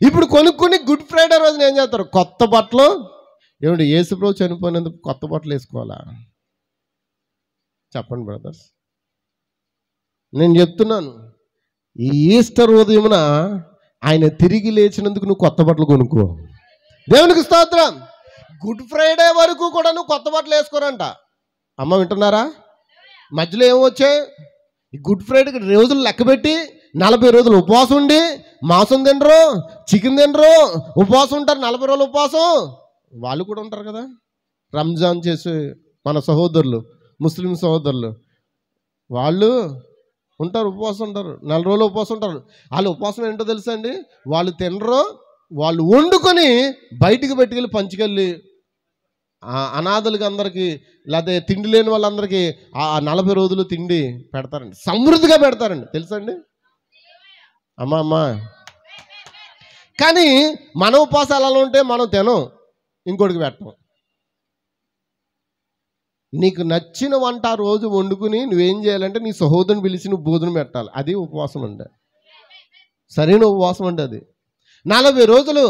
ఇప్పుడు కొనుక్కుని గుడ్ ఫ్రైడే రోజున ఏం చేస్తారు? కొత్త బట్టలు. ఏమిటి, యేసుప్రభు చనిపోయినందుకు కొత్త బట్టలు వేసుకోవాలా? చెప్పండి బ్రదర్స్, నేను చెప్తున్నాను, ఈ ఈస్టర్ ఉదయమున ఆయన తిరిగి లేచినందుకు నువ్వు కొత్త బట్టలు కొనుక్కో. దేవునికి స్తోత్రం. గుడ్ ఫ్రైడే వరకు కూడా నువ్వు కొత్త బట్టలు వేసుకోరంట. అమ్మ వింటున్నారా? మధ్యలో ఏమొచ్చాయి? ఈ గుడ్ ఫ్రైడే రోజులు లెక్కబెట్టి 40 రోజులు ఉపవాసం ఉండి మాంసం తినరు, చికెన్ తినరు, ఉపవాసం ఉంటారు. 40 రోజులు ఉపవాసం వాళ్ళు కూడా ఉంటారు కదా. రంజాన్ చేసే మన సహోదరులు, ముస్లిం సహోదరులు, వాళ్ళు ఉంటారు, ఉపవాసం ఉంటారు, 40 రోజులు ఉపవాసం ఉంటారు. వాళ్ళు ఉపవాసం ఏంటో తెలుసా అండి? వాళ్ళు తినరు, వాళ్ళు వండుకొని బయటికి పెట్టుకెళ్ళి పంచుకెళ్ళి అనాథులకి అందరికీ, లేకపోతే తిండి లేని వాళ్ళందరికీ ఆ 40 రోజులు తిండి పెడతారండి, సమృద్ధిగా పెడతారండి. తెలుసా అండి? అమ్మా కానీ మన ఉపవాసాలు ఎలా ఉంటే మనం తినం, ఇంకోటికి పెట్టం. నీకు నచ్చిన వంట ఆ రోజు వండుకుని నువ్వేం చేయాలంటే నీ సహోదరుని పిలిచి నువ్వు భోజనం పెట్టాలి. అది ఉపవాసం అంటే, సరైన ఉపవాసం అంటే అది. 40 రోజులు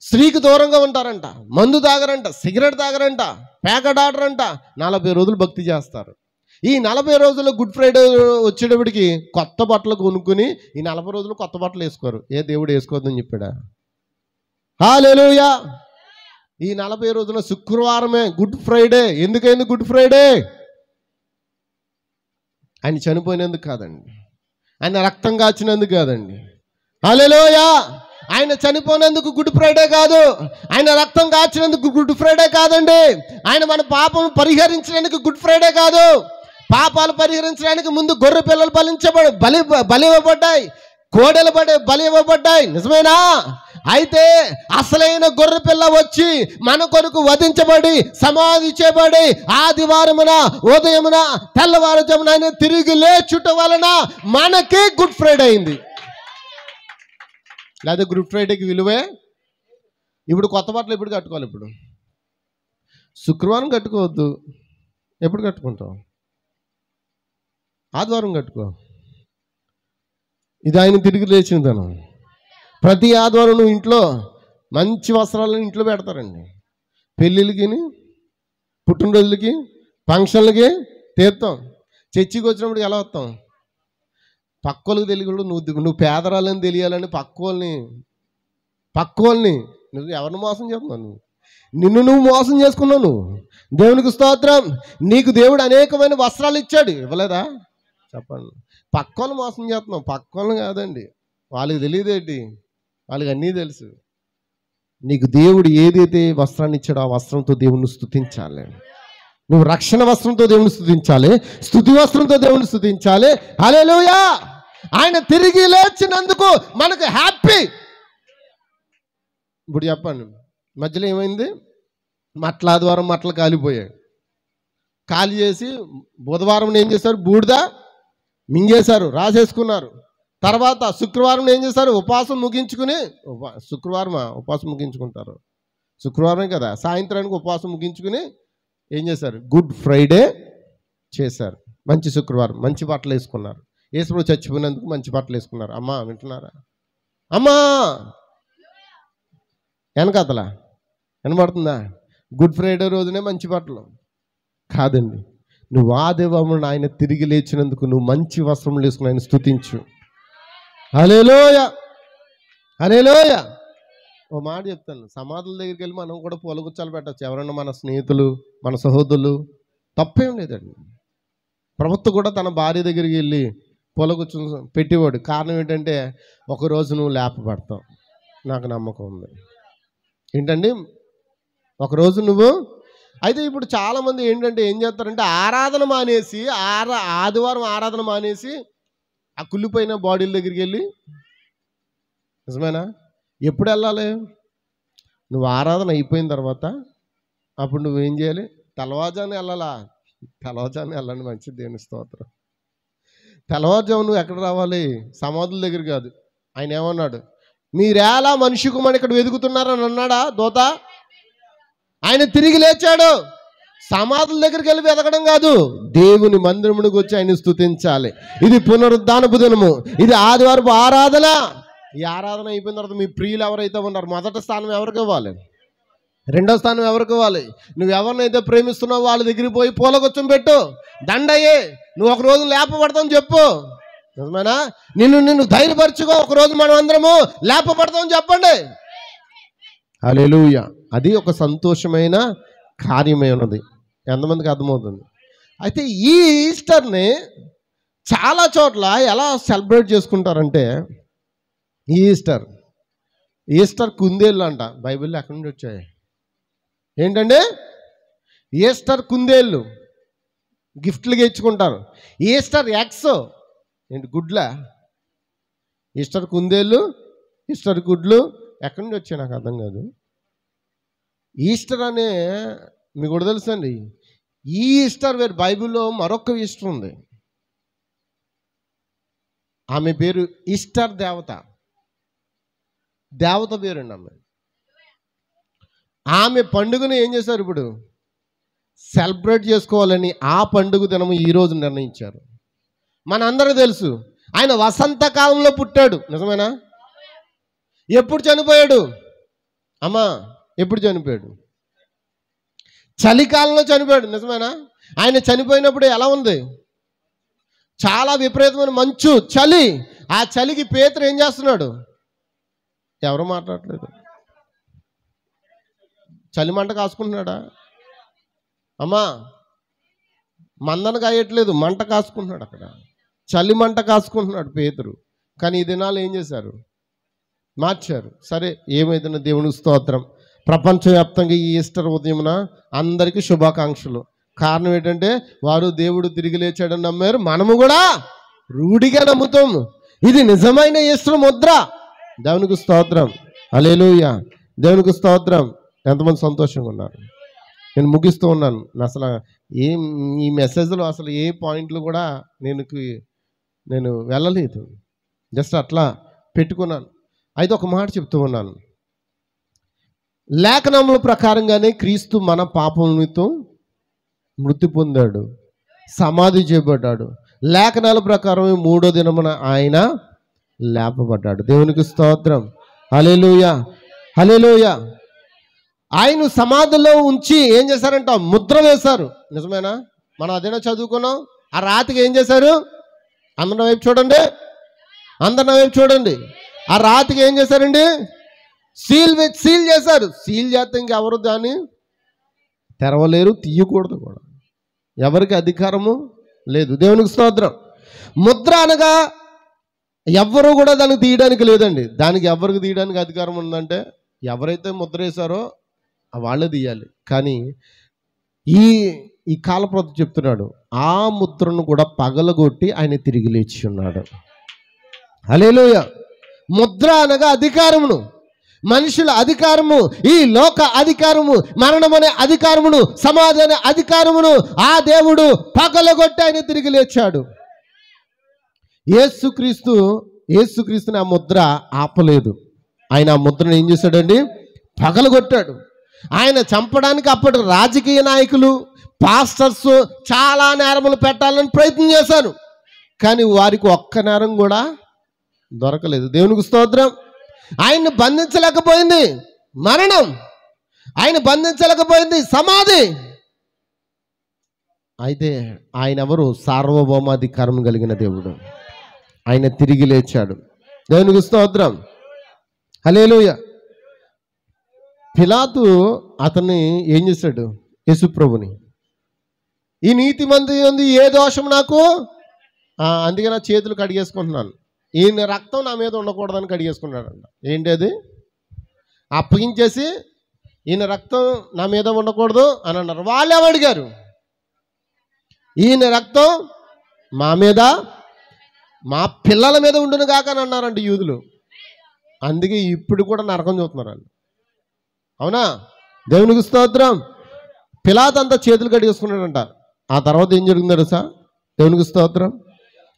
స్త్రీకి దూరంగా ఉంటారంట, మందు తాగరంట, సిగరెట్ తాగరంట, ప్యాకెట్ ఆడరంట, 40 రోజులు భక్తి చేస్తారు. ఈ 40 రోజులు గుడ్ ఫ్రైడే వచ్చేటప్పటికి కొత్త బట్టలు కొనుక్కుని ఈ 40 రోజులు కొత్త బట్టలు వేసుకోరు. ఏ దేవుడు వేసుకోవద్దని చెప్పాడా? హల్లెలూయా. ఈ 40 రోజుల శుక్రవారమే గుడ్ ఫ్రైడే. ఎందుకైంది గుడ్ ఫ్రైడే? ఆయన చనిపోయినందుకు కాదండి, ఆయన రక్తం కాచినందుకు కాదండి. హల్లెలూయా. ఆయన చనిపోయినందుకు గుడ్ ఫ్రైడే కాదు, ఆయన రక్తం కాచినందుకు గుడ్ ఫ్రైడే కాదండి. ఆయన మన పాపం పరిహరించడానికి గుడ్ ఫ్రైడే కాదు. పాపాలు పరిహరించడానికి ముందు గొర్రె పిల్లలు బలి ఇవ్వబడ్డాయి, కోడెలు బలి ఇవ్వబడ్డాయి. నిజమేనా? అయితే అసలైన గొర్రె పిల్ల వచ్చి మన కొరకు వధించబడి సమాధి చేయబడి ఆదివారమున ఉదయమున తెల్లవారుజామున ఆయన తిరిగి లేచుట వలన మనకి గుడ్ ఫ్రైడే అయింది. లేదా గుడ్ ఫ్రైడేకి విలువే. ఇప్పుడు కొత్త బట్టలు ఎప్పుడు కట్టుకోవాలి? ఇప్పుడు శుక్రవారం కట్టుకోవద్దు. ఎప్పుడు కట్టుకుంటాం? ఆదివారం కట్టుకో. ఇది ఆయన తిరిగి లేచిందను. ప్రతి ఆదివారం నువ్వు ఇంట్లో మంచి వస్త్రాలను ఇంట్లో పెడతారండి. పెళ్ళిళ్ళకి, పుట్టినరోజులకి, ఫంక్షన్లకి తీర్థం. చర్చికి వచ్చినప్పుడు ఎలా వస్తాం? పక్కోళ్ళకి తెలియకుండా నువ్వు పేదరాలని తెలియాలని పక్కోళ్ళని నువ్వు ఎవరిని మోసం చేస్తున్నావు? నిన్ను నువ్వు మోసం చేసుకున్నావు. నువ్వు దేవునికి స్తోత్రం. నీకు దేవుడు అనేకమైన వస్త్రాలు ఇచ్చాడు, ఇవ్వలేదా? చెప్పండి. పక్కోళ్ళు మోసం చేస్తున్నావు. పక్కోళ్ళని కాదండి, వాళ్ళకి తెలియదేంటి? వాళ్ళకి అన్నీ తెలుసు. నీకు దేవుడు ఏదైతే వస్త్రాన్ని ఇచ్చాడో ఆ వస్త్రంతో దేవుని స్తుతించాలి. నువ్వు రక్షణ వస్త్రంతో దేవుని స్తుతించాలి, స్తుతి వస్త్రంతో దేవుని స్తుతించాలి. హల్లెలూయా. ఆయన తిరిగి లేచినందుకు మనకు హ్యాపీ. ఇప్పుడు చెప్పండి, మధ్యలో ఏమైంది? ఆదివారం మట్టలు కాలిపోయాయి. ఖాళీ చేసి బుధవారం ఏం చేశారు? బూడిద మింగేశారు, రాసేసుకున్నారు. తర్వాత శుక్రవారం ఏం చేశారు? ఉపవాసం ముగించుకుని, ఉపవాసం ముగించుకుంటారు. శుక్రవారమే కదా, సాయంత్రానికి ఉపవాసం ముగించుకుని ఏం చేశారు? గుడ్ ఫ్రైడే చేశారు. మంచి శుక్రవారం, మంచి బట్టలు వేసుకున్నారు. యేసు చచ్చిపోయినందుకు మంచి బట్టలు వేసుకున్నారు. అమ్మా వింటున్నారా? అమ్మా వెనకతలా వినబడుతుందా? గుడ్ ఫ్రైడే రోజునే మంచి బట్టలు కాదండి. నువ్వు ఆదివారం ఆయన తిరిగి లేచినందుకు నువ్వు మంచి వస్త్రములు వేసుకుని ఆయన స్తుతించు. హల్లెలూయా, హల్లెలూయా. ఓ మాట చెప్తాను, సమాధుల దగ్గరికి వెళ్ళి మనం కూడా పూలగుచ్చాలు పెట్టచ్చు. ఎవరన్నా మన స్నేహితులు, మన సహోదరులు, తప్పేం లేదండి. ప్రభుత్వం కూడా తన భార్య దగ్గరికి వెళ్ళి పూలగుచ్చు పెట్టేవాడు. కారణం ఏంటంటే ఒకరోజు నువ్వు లేపబడతావు, నాకు నమ్మకం ఉంది. ఏంటండి? ఒకరోజు నువ్వు. అయితే ఇప్పుడు చాలామంది ఏంటంటే ఏం చేస్తారంటే ఆరాధన మానేసి, ఆదివారం ఆరాధన మానేసి ఆ కుళ్ళిపోయిన బాడీల దగ్గరికి వెళ్ళి, నిజమేనా? ఎప్పుడు వెళ్ళాలి? నువ్వు ఆరాధన అయిపోయిన తర్వాత అప్పుడు నువ్వేం చేయాలి? తెల్లవారుజామున వెళ్ళాలా? తెల్లవారుజామున వెళ్ళండి, మంచిది, దేవుని స్తోత్రం. తెల్లవారుజాము నువ్వు ఎక్కడ రావాలి? సమాధుల దగ్గర కాదు. ఆయన ఏమన్నాడు? మీరేలా మనిషి కుమారుని ఇక్కడ వెతుకుతున్నారని అన్నాడా దూత? ఆయన తిరిగి లేచాడు. సమాధుల దగ్గరికి వెళ్ళి వెతకడం కాదు, దేవుని మందిరమునికి వచ్చి ఆయన స్తుతించాలి. ఇది పునరుద్ధానపు దినము, ఇది ఆదివారపు ఆరాధన. ఈ ఆరాధన అయిపోయిన తర్వాత మీ ప్రియులు ఎవరైతే ఉన్నారు, మొదటి స్థానం ఎవరికి ఇవ్వాలి? రెండో స్థానం ఎవరికి ఇవ్వాలి? నువ్వు ఎవరినైతే ప్రేమిస్తున్నావో వాళ్ళ దగ్గరికి పోయి పూలగుచ్చం పెట్టు, దండయ్యే, నువ్వు ఒక రోజు లేపబడతావు చెప్పు. నిజమేనా? నిన్ను ధైర్యపరచుకో, ఒకరోజు మనం అందరము లేపబడతామని చెప్పండి. హల్లెలూయా. అది ఒక సంతోషమైన కార్యమై ఉన్నది. ఎంతమందికి అర్థమవుతుంది? అయితే ఈ ఈస్టర్ని చాలా చోట్ల ఎలా సెలబ్రేట్ చేసుకుంటారంటే, ఈస్టర్ కుందేళ్ళు అంట. బైబిల్లో ఎక్కడి నుండి వచ్చాయి? ఏంటంటే ఈస్టర్ కుందేళ్ళు గిఫ్ట్లుగా ఇచ్చుకుంటారు. ఈస్టర్ ఎగ్స్ ఏంటి? గుడ్ల. ఈస్టర్ కుందేళ్ళు, ఈస్టర్ గుడ్లు ఎక్కడి నుండి వచ్చాయి నాకు అర్థం కాదు. ఈస్టర్ అనే మీకు కూడా తెలుసండి. ఈ ఈస్టర్ వేరు. బైబిల్లో మరొక ఈస్టర్ ఉంది. ఆమె పేరు ఈస్టర్ దేవత. దేవత పేరండి ఆమె పండుగను ఏం చేశారు? ఇప్పుడు సెలబ్రేట్ చేసుకోవాలని ఆ పండుగ దినము ఈరోజు నిర్ణయించారు. మనందరూ తెలుసు ఆయన వసంతకాలంలో పుట్టాడు, నిజమేనా? ఎప్పుడు చనిపోయాడు అమ్మా? ఎప్పుడు చనిపోయాడు? చలికాలంలో చనిపోయాడు, నిజమేనా? ఆయన చనిపోయినప్పుడు ఎలా ఉంది? చాలా విపరీతమైన మంచు, చలి. ఆ చలికి పేతురు ఏం చేస్తున్నాడు? ఎవరు మాట్లాడలేదు. చలి మంట కాసుకుంటున్నాడా అమ్మా? మందను కాయట్లేదు, మంట కాసుకుంటున్నాడు. అక్కడ చలి మంట కాసుకుంటున్నాడు పేతురు. కానీ ఈ దినాలు ఏం చేశారు? మార్చారు. సరే, ఏమైతున్నా దేవునికి స్తోత్రం. ప్రపంచవ్యాప్తంగా ఈ ఈస్టర్ ఉదయమున అందరికీ శుభాకాంక్షలు. కారణం ఏంటంటే వారు దేవుడు తిరిగి లేచాడని నమ్మారు, మనము కూడా రూఢిగా నమ్ముతాము. ఇది నిజమైన ఈస్టర్ ముద్ర. దేవునికి స్తోత్రం, హల్లెలూయా, దేవునికి స్తోత్రం. ఎంతమంది సంతోషంగా ఉన్నారు? నేను ముగిస్తూ ఉన్నాను. అసలు ఈ మెసేజ్లో అసలు ఏ పాయింట్లు కూడా నేను వెళ్ళలేదు, జస్ట్ అట్లా పెట్టుకున్నాను. అయితే ఒక మాట చెప్తూ ఉన్నాను. లేఖనముల ప్రకారంగానే క్రీస్తు మన పాపం నిమిత్తం మృతి పొందాడు, సమాధి చేయబడ్డాడు. లేఖనాల ప్రకారం 3వ దినమున ఆయన లేపబడ్డాడు. దేవునికి స్తోత్రం, హల్లెలూయా, హల్లెలూయా. ఆయన సమాధిలో ఉంచి ఏం చేశారంట? ముద్ర వేశారు, నిజమేనా? మనం అదేనా చదువుకున్నాం. ఆ రాతికి ఏం చేశారు? అందరి వైపు చూడండి, అందరి వైపు చూడండి. ఆ రాతికి ఏం చేశారండి? సీల్ చేశారు. సీల్ చేస్తే ఇంకెవరు దాన్ని తెరవలేరు, తీయకూడదు కూడా. ఎవరికి అధికారము లేదు. దేవునికి స్తోత్రం. ముద్ర అనగా ఎవ్వరూ కూడా దాన్ని తీయడానికి లేదండి. దానికి ఎవరికి తీయడానికి అధికారం ఉందంటే ఎవరైతే ముద్ర వేశారో వాళ్ళే తీయాలి. కానీ ఈ కాలప్రభు చెప్తున్నాడు, ఆ ముద్రను కూడా పగలగొట్టి ఆయన తిరిగి లేచి ఉన్నాడు. హల్లెలూయా. ముద్ర అనగా అధికారమును, మనుషుల అధికారము, ఈ లోక అధికారము, మరణం అనే అధికారమును, సమాధి అనే అధికారమును ఆ దేవుడు పగలగొట్టి ఆయన తిరిగి లేచాడు. యేసుక్రీస్తుని ఆ ముద్ర ఆపలేదు. ఆయన ఆ ముద్రను ఏం చేశాడండి? పగలగొట్టాడు. ఆయన చంపడానికి అప్పటి రాజకీయ నాయకులు, పాస్టర్స్ చాలా నేరములు పెట్టాలని ప్రయత్నం చేశారు. కానీ వారికి ఒక్క నేరం కూడా దొరకలేదు. దేవునికి స్తోత్రం. ఆయన్ని బంధించలేకపోయింది మరణం, ఆయన బంధించలేకపోయింది సమాధి. అయితే ఆయన ఎవరు? సార్వభౌమాధికారం కలిగిన దేవుడు. ఆయన తిరిగి లేచాడు. దేవునికి స్తోత్రం, హల్లెలూయా. పిలాతు అతన్ని ఏం చేశాడు? యేసుప్రభుని, ఈ నీతిమంతు ఉంది, ఏ దోషం నాకు, అందుకే నా చేతులు కడిగేసుకుంటున్నాను, ఈయన రక్తం నా మీద ఉండకూడదని కడిగేసుకున్నాడంట. ఏంటి అది? అప్పగించేసి ఈయన రక్తం నా మీద ఉండకూడదు అని అన్నారు. వాళ్ళు ఏమడిగారు? ఈయన రక్తం మా మీద, మా పిల్లల మీద ఉండును కాక అని అన్నారంట యూదులు. అందుకే ఇప్పుడు కూడా నరకం చూస్తున్నారు వాళ్ళు. అవునా? దేవునికి స్తోత్రం. పిలాతు అంతా చేతులు కడిగేసుకున్నాడంట. ఆ తర్వాత ఏం జరిగిందో తెలుసా? దేవునికి స్తోత్రం.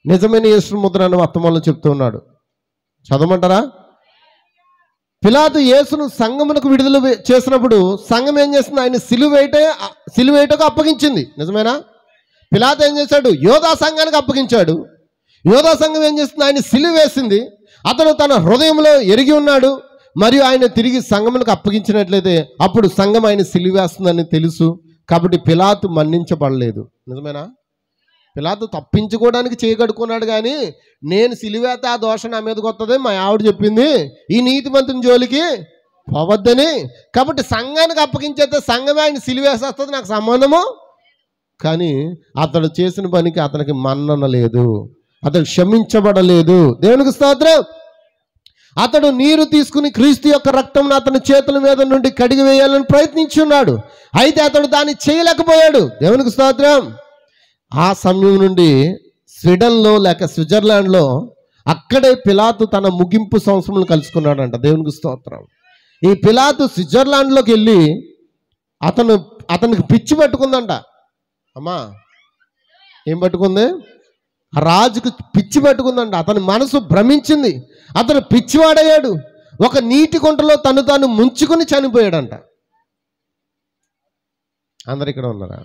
నిజమైన యేసు ముద్ర అని వర్తమానంలో చెప్తూ ఉన్నాడు. చదవమంటారా? పిలాతు యేసును సంఘమునకు విడుదల చేసినప్పుడు సంఘం ఏం చేస్తుంది? ఆయన సిలువేటకు అప్పగించింది, నిజమేనా? పిలాతు ఏం చేశాడు? యోధా సంఘానికి అప్పగించాడు. యోధా సంఘం ఏం చేస్తుంది? ఆయన సిలువ వేసింది. అతను తన హృదయంలో ఎరిగి ఉన్నాడు. మరియు ఆయన తిరిగి సంఘమునకు అప్పగించినట్లయితే అప్పుడు సంఘం ఆయన సిలువేస్తుందని తెలుసు. కాబట్టి పిలాతు మన్నించబడలేదు, నిజమేనా? పిలాతు తప్పించుకోవడానికి చేయగడుకున్నాడు. కానీ నేను సిలువేత ఆ దోషం నా మీదకి వస్తుంది, మా ఆవిడ చెప్పింది, ఈ నీతిమంతుని జోలికి పోవద్దని. కాబట్టి సంఘానికి అప్పగించేస్తే సంఘమే ఆయన సిలువేసేస్తుంది, నాకు సంబంధము. కానీ అతడు చేసిన పనికి అతనికి మన్నన లేదు, అతడు క్షమించబడలేదు. దేవునికి స్తోత్రం. అతడు నీరు తీసుకుని క్రీస్తు యొక్క రక్తంను అతని చేతుల మీద నుండి కడిగి వేయాలని ప్రయత్నించున్నాడు. అయితే అతడు దాన్ని చేయలేకపోయాడు. దేవునికి స్తోత్రం. ఆ సమయం నుండి స్వీడన్లో లేక స్విట్జర్లాండ్లో అక్కడే పిలాతు తన ముగింపు సంవత్సరంలో కలుసుకున్నాడంట. దేవునికి స్తోత్రం. ఈ పిలాతు స్విట్జర్లాండ్లోకి వెళ్ళి అతనికి పిచ్చి పట్టుకుందంట. అమ్మా, ఏం పట్టుకుంది? రాజుకు పిచ్చి పట్టుకుందంట. అతని మనసు భ్రమించింది, అతను పిచ్చివాడయ్యాడు. ఒక నీటి కుంటలో తను తాను ముంచుకొని చనిపోయాడంట. అందరు ఇక్కడ ఉన్నారా?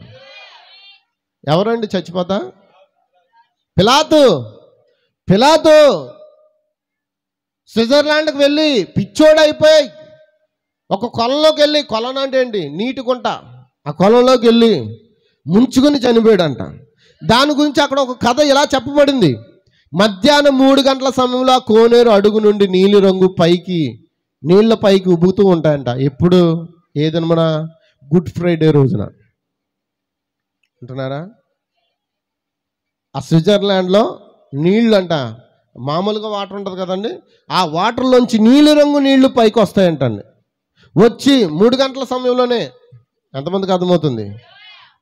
ఎవరండి చచ్చిపోతా? పిలాతు స్విట్జర్లాండ్కి వెళ్ళి పిచ్చోడైపోయి ఒక కొలంలోకి వెళ్ళి, కొలం అంటే ఏంటి? నీటి కుంట. ఆ కొలంలోకి వెళ్ళి ముంచుకొని చనిపోయాడంట. దాని గురించి అక్కడ ఒక కథ ఇలా చెప్పబడింది. మధ్యాహ్నం 3 గంటల సమయంలో ఆ కోనేరు అడుగు నుండి నీలి రంగు నీళ్ళ పైకి ఉబ్బుతూ ఉంటాయంట. ఎప్పుడు? ఏదైనా మన గుడ్ ఫ్రైడే రోజున అంటున్నారా? ఆ స్విట్జర్లాండ్లో నీళ్ళు అంట, మామూలుగా వాటర్ ఉంటుంది కదండి, ఆ వాటర్లోంచి నీలిరంగు నీళ్లు పైకి వస్తాయంటండి. వచ్చి 3 గంటల సమయంలోనే, ఎంతమందికి అర్థమవుతుంది?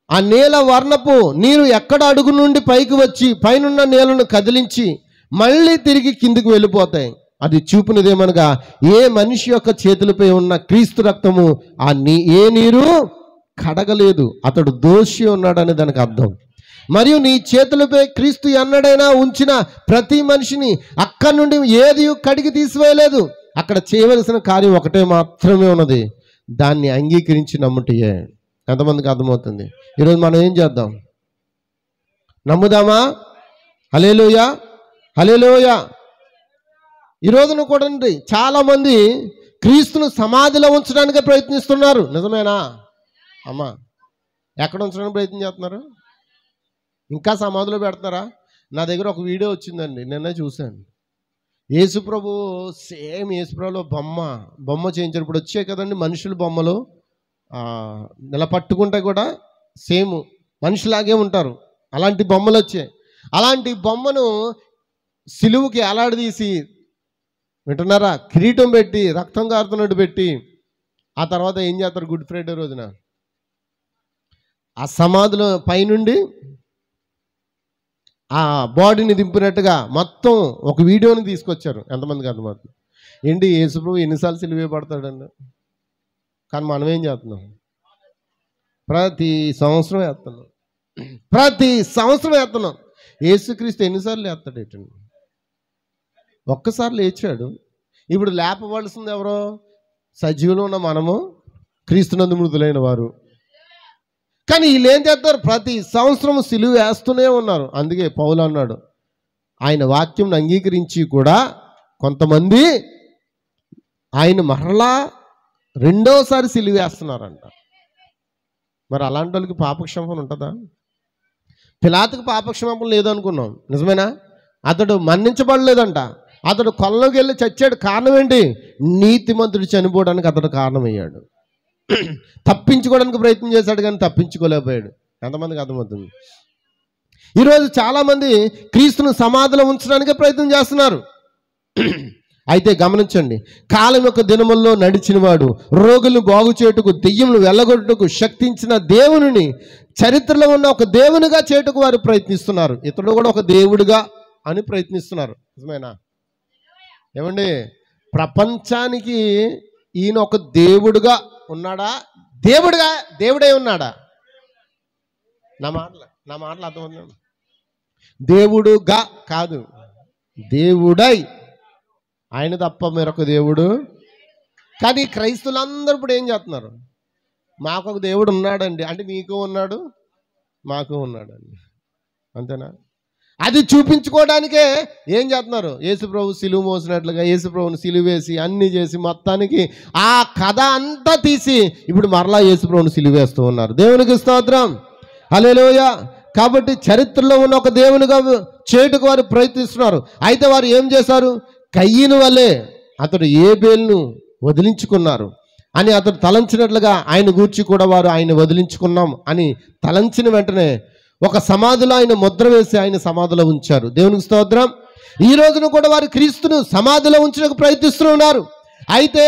ఆ నీల వర్ణపు నీరు ఎక్కడ అడుగు నుండి పైకి వచ్చి పైనున్న నీళ్లను కదిలించి మళ్ళీ తిరిగి కిందికి వెళ్ళిపోతాయి. అది చూపునిదేమనగా ఏ మనిషి యొక్క చేతులపై ఉన్న క్రీస్తు రక్తము ఏ నీరు కడగలేదు, అతడు దోషి ఉన్నాడని దానికి అర్థం. మరియు నీ చేతులపై క్రీస్తు ఎన్నడైనా ఉంచిన ప్రతి మనిషిని అక్కడి నుండి ఏది కడిగి తీసివేయలేదు. అక్కడ చేయవలసిన కార్యం ఒకటే మాత్రమే ఉన్నది, దాన్ని అంగీకరించి నమ్ముటయే. ఎంతమందికి అర్థమవుతుంది? ఈరోజు మనం ఏం చేద్దాం? నమ్ముదామా? హల్లెలూయా, హల్లెలూయా. ఈరోజున కూడా చాలామంది క్రీస్తును సమాధిలో ఉంచడానికే ప్రయత్నిస్తున్నారు. నిజమేనా అమ్మా? ఎక్కడ ఉంచడానికి ప్రయత్నం చేస్తున్నారు? ఇంకా సమాధిలో పెడతారా? నా దగ్గర ఒక వీడియో వచ్చిందండి, నిన్నే చూశాను. యేసుప్రభు సేమ్ యేసుప్రభులో బొమ్మ చేయించారు. ఇప్పుడు వచ్చాయి కదండి మనుషుల బొమ్మలు, ఇలా పట్టుకుంటే కూడా సేమ్ మనిషిలాగే ఉంటారు. అలాంటి బొమ్మలు వచ్చాయి. అలాంటి బొమ్మను సిలువుకి ఏలాడదీసి, వింటున్నారా, కిరీటం పెట్టి రక్తం కారుతున్నట్టు పెట్టి, ఆ తర్వాత ఏం చేస్తారు? గుడ్ ఫ్రైడే రోజున ఆ సమాధిలో పైనుండి ఆ బాడీని దింపినట్టుగా మొత్తం ఒక వీడియోని తీసుకొచ్చారు. ఎంతమందికి అర్థమవుతుంది? ఏంటి, యేసుప్రభు ఎన్నిసార్లు సిలువే పడతాడండి? కానీ మనం ఏం చేస్తున్నాం? ప్రతి సంవత్సరం వేస్తున్నాం. యేసుక్రీస్తు ఎన్నిసార్లు వేస్తాడు? ఏంటండి, ఒక్కసారి లేచాడు. ఇప్పుడు లేపవలసింది ఎవరో? సజీవులు ఉన్న మనము, క్రీస్తునందు మృతులైన వారు. కానీ వీళ్ళు ఏం చేస్తారు? ప్రతి సంవత్సరం సిలువ వేస్తూనే ఉన్నారు. అందుకే పౌలు అన్నాడు, ఆయన వాక్యం అంగీకరించి కూడా కొంతమంది ఆయన మరలా రెండోసారి సిలువ వేస్తున్నారంట. మరి అలాంటి వాళ్ళకి పాపక్షమాపణ ఉంటుందా? పిలాతుకు పాపక్షమాపణ లేదనుకున్నాం, నిజమేనా? అతడు మన్నించబడలేదంట. అతడు కొలంలోకి వెళ్ళి చచ్చాడు. కారణం ఏంటి? నీతిమంతుడు చనిపోవడానికి అతడు కారణమయ్యాడు. తప్పించుకోవడానికి ప్రయత్నం చేశాడు కానీ తప్పించుకోలేకపోయాడు. ఎంతమందికి అర్థమవుతుంది? ఈరోజు చాలామంది క్రీస్తును సమాధిలో ఉంచడానికే ప్రయత్నం చేస్తున్నారు. అయితే గమనించండి, కాలం యొక్క దినముల్లో నడిచిన వాడు, రోగులు బాగు చేయుటకు, దెయ్యములు వెళ్ళగొట్టుటకు శక్తించిన దేవుని చరిత్రలో ఉన్న ఒక దేవునిగా చేయుటకు వారు ప్రయత్నిస్తున్నారు. ఇతడు కూడా ఒక దేవుడిగా అని ప్రయత్నిస్తున్నారు. నిజమేనా? ఏమండి, ప్రపంచానికి ఈయన ఒక దేవుడుగా ఉన్నాడా? దేవుడే ఉన్నాడా? నా మాటలు అర్థమవుతుంది? దేవుడుగా కాదు, దేవుడై. ఆయన తప్ప మరొక దేవుడు. కానీ క్రైస్తవులందరూ ఇప్పుడు ఏం చేస్తున్నారు? మాకు ఒక దేవుడు ఉన్నాడండి అంటే, మీకు ఉన్నాడు, మాకు ఉన్నాడండి, అంతేనా? అది చూపించుకోవడానికే ఏం చేస్తున్నారు? యేసుప్రభు సిలువ మోసినట్లుగా యేసుప్రభుని సిలువ వేసి అన్నీ చేసి మొత్తానికి ఆ కథ అంతా తీసి ఇప్పుడు మరలా యేసుప్రభుని సిలువ వేస్తూ ఉన్నారు. దేవునికి స్తోత్రం, హల్లెలూయా. కాబట్టి చరిత్రలో ఉన్న ఒక దేవునిగా చేటుకు వారు ప్రయత్నిస్తున్నారు. అయితే వారు ఏం చేశారు? కయ్యను వల్లే అతడు ఏబేలును వదిలించుకున్నారు అని అతడు తలంచినట్లుగా ఆయన గూర్చి కూడా వారు ఆయన వదిలించుకున్నాం అని తలంచిన వెంటనే ఒక సమాధిలో ఆయన ముద్ర వేసి ఆయన సమాధిలో ఉంచారు. దేవునికి స్తోత్రం. ఈ రోజున కూడా వారు క్రీస్తును సమాధిలో ఉంచడానికి ప్రయత్నిస్తున్నారు. అయితే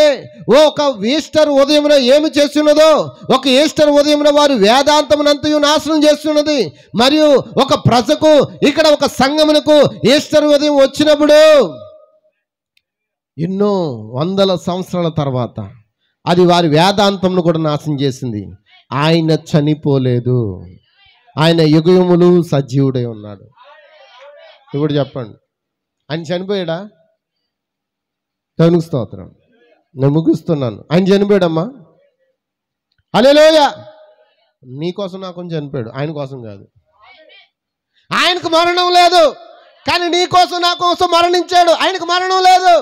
ఒక ఈస్టర్ ఉదయమున ఏమి చేస్తున్నదో, ఒక ఈస్టర్ ఉదయమున వారు వేదాంతమునంతయు నాశనం చేస్తున్నది. మరియు ఒక ప్రజకు, ఇక్కడ ఒక సంఘమునకు ఈస్టర్ ఉదయం వచ్చినప్పుడు ఎన్నో వందల సంవత్సరాల తర్వాత అది వారి వేదాంతంను కూడా నాశనం చేసింది. ఆయన చనిపోలేదు, ఆయన యుగములు సజీవుడై ఉన్నాడు. ఇప్పుడు చెప్పండి, ఆయన చనిపోయాడా? దేవునికి స్తోత్రం. నేను ముగిస్తున్నాను. ఆయన చనిపోయాడమ్మా. హల్లెలూయా. నీ కోసం నా కోసం చనిపోయాడు, ఆయన కోసం కాదు. ఆయనకు మరణం లేదు, కానీ నీ కోసం నా కోసం మరణించాడు. ఆయనకు మరణం లేదు,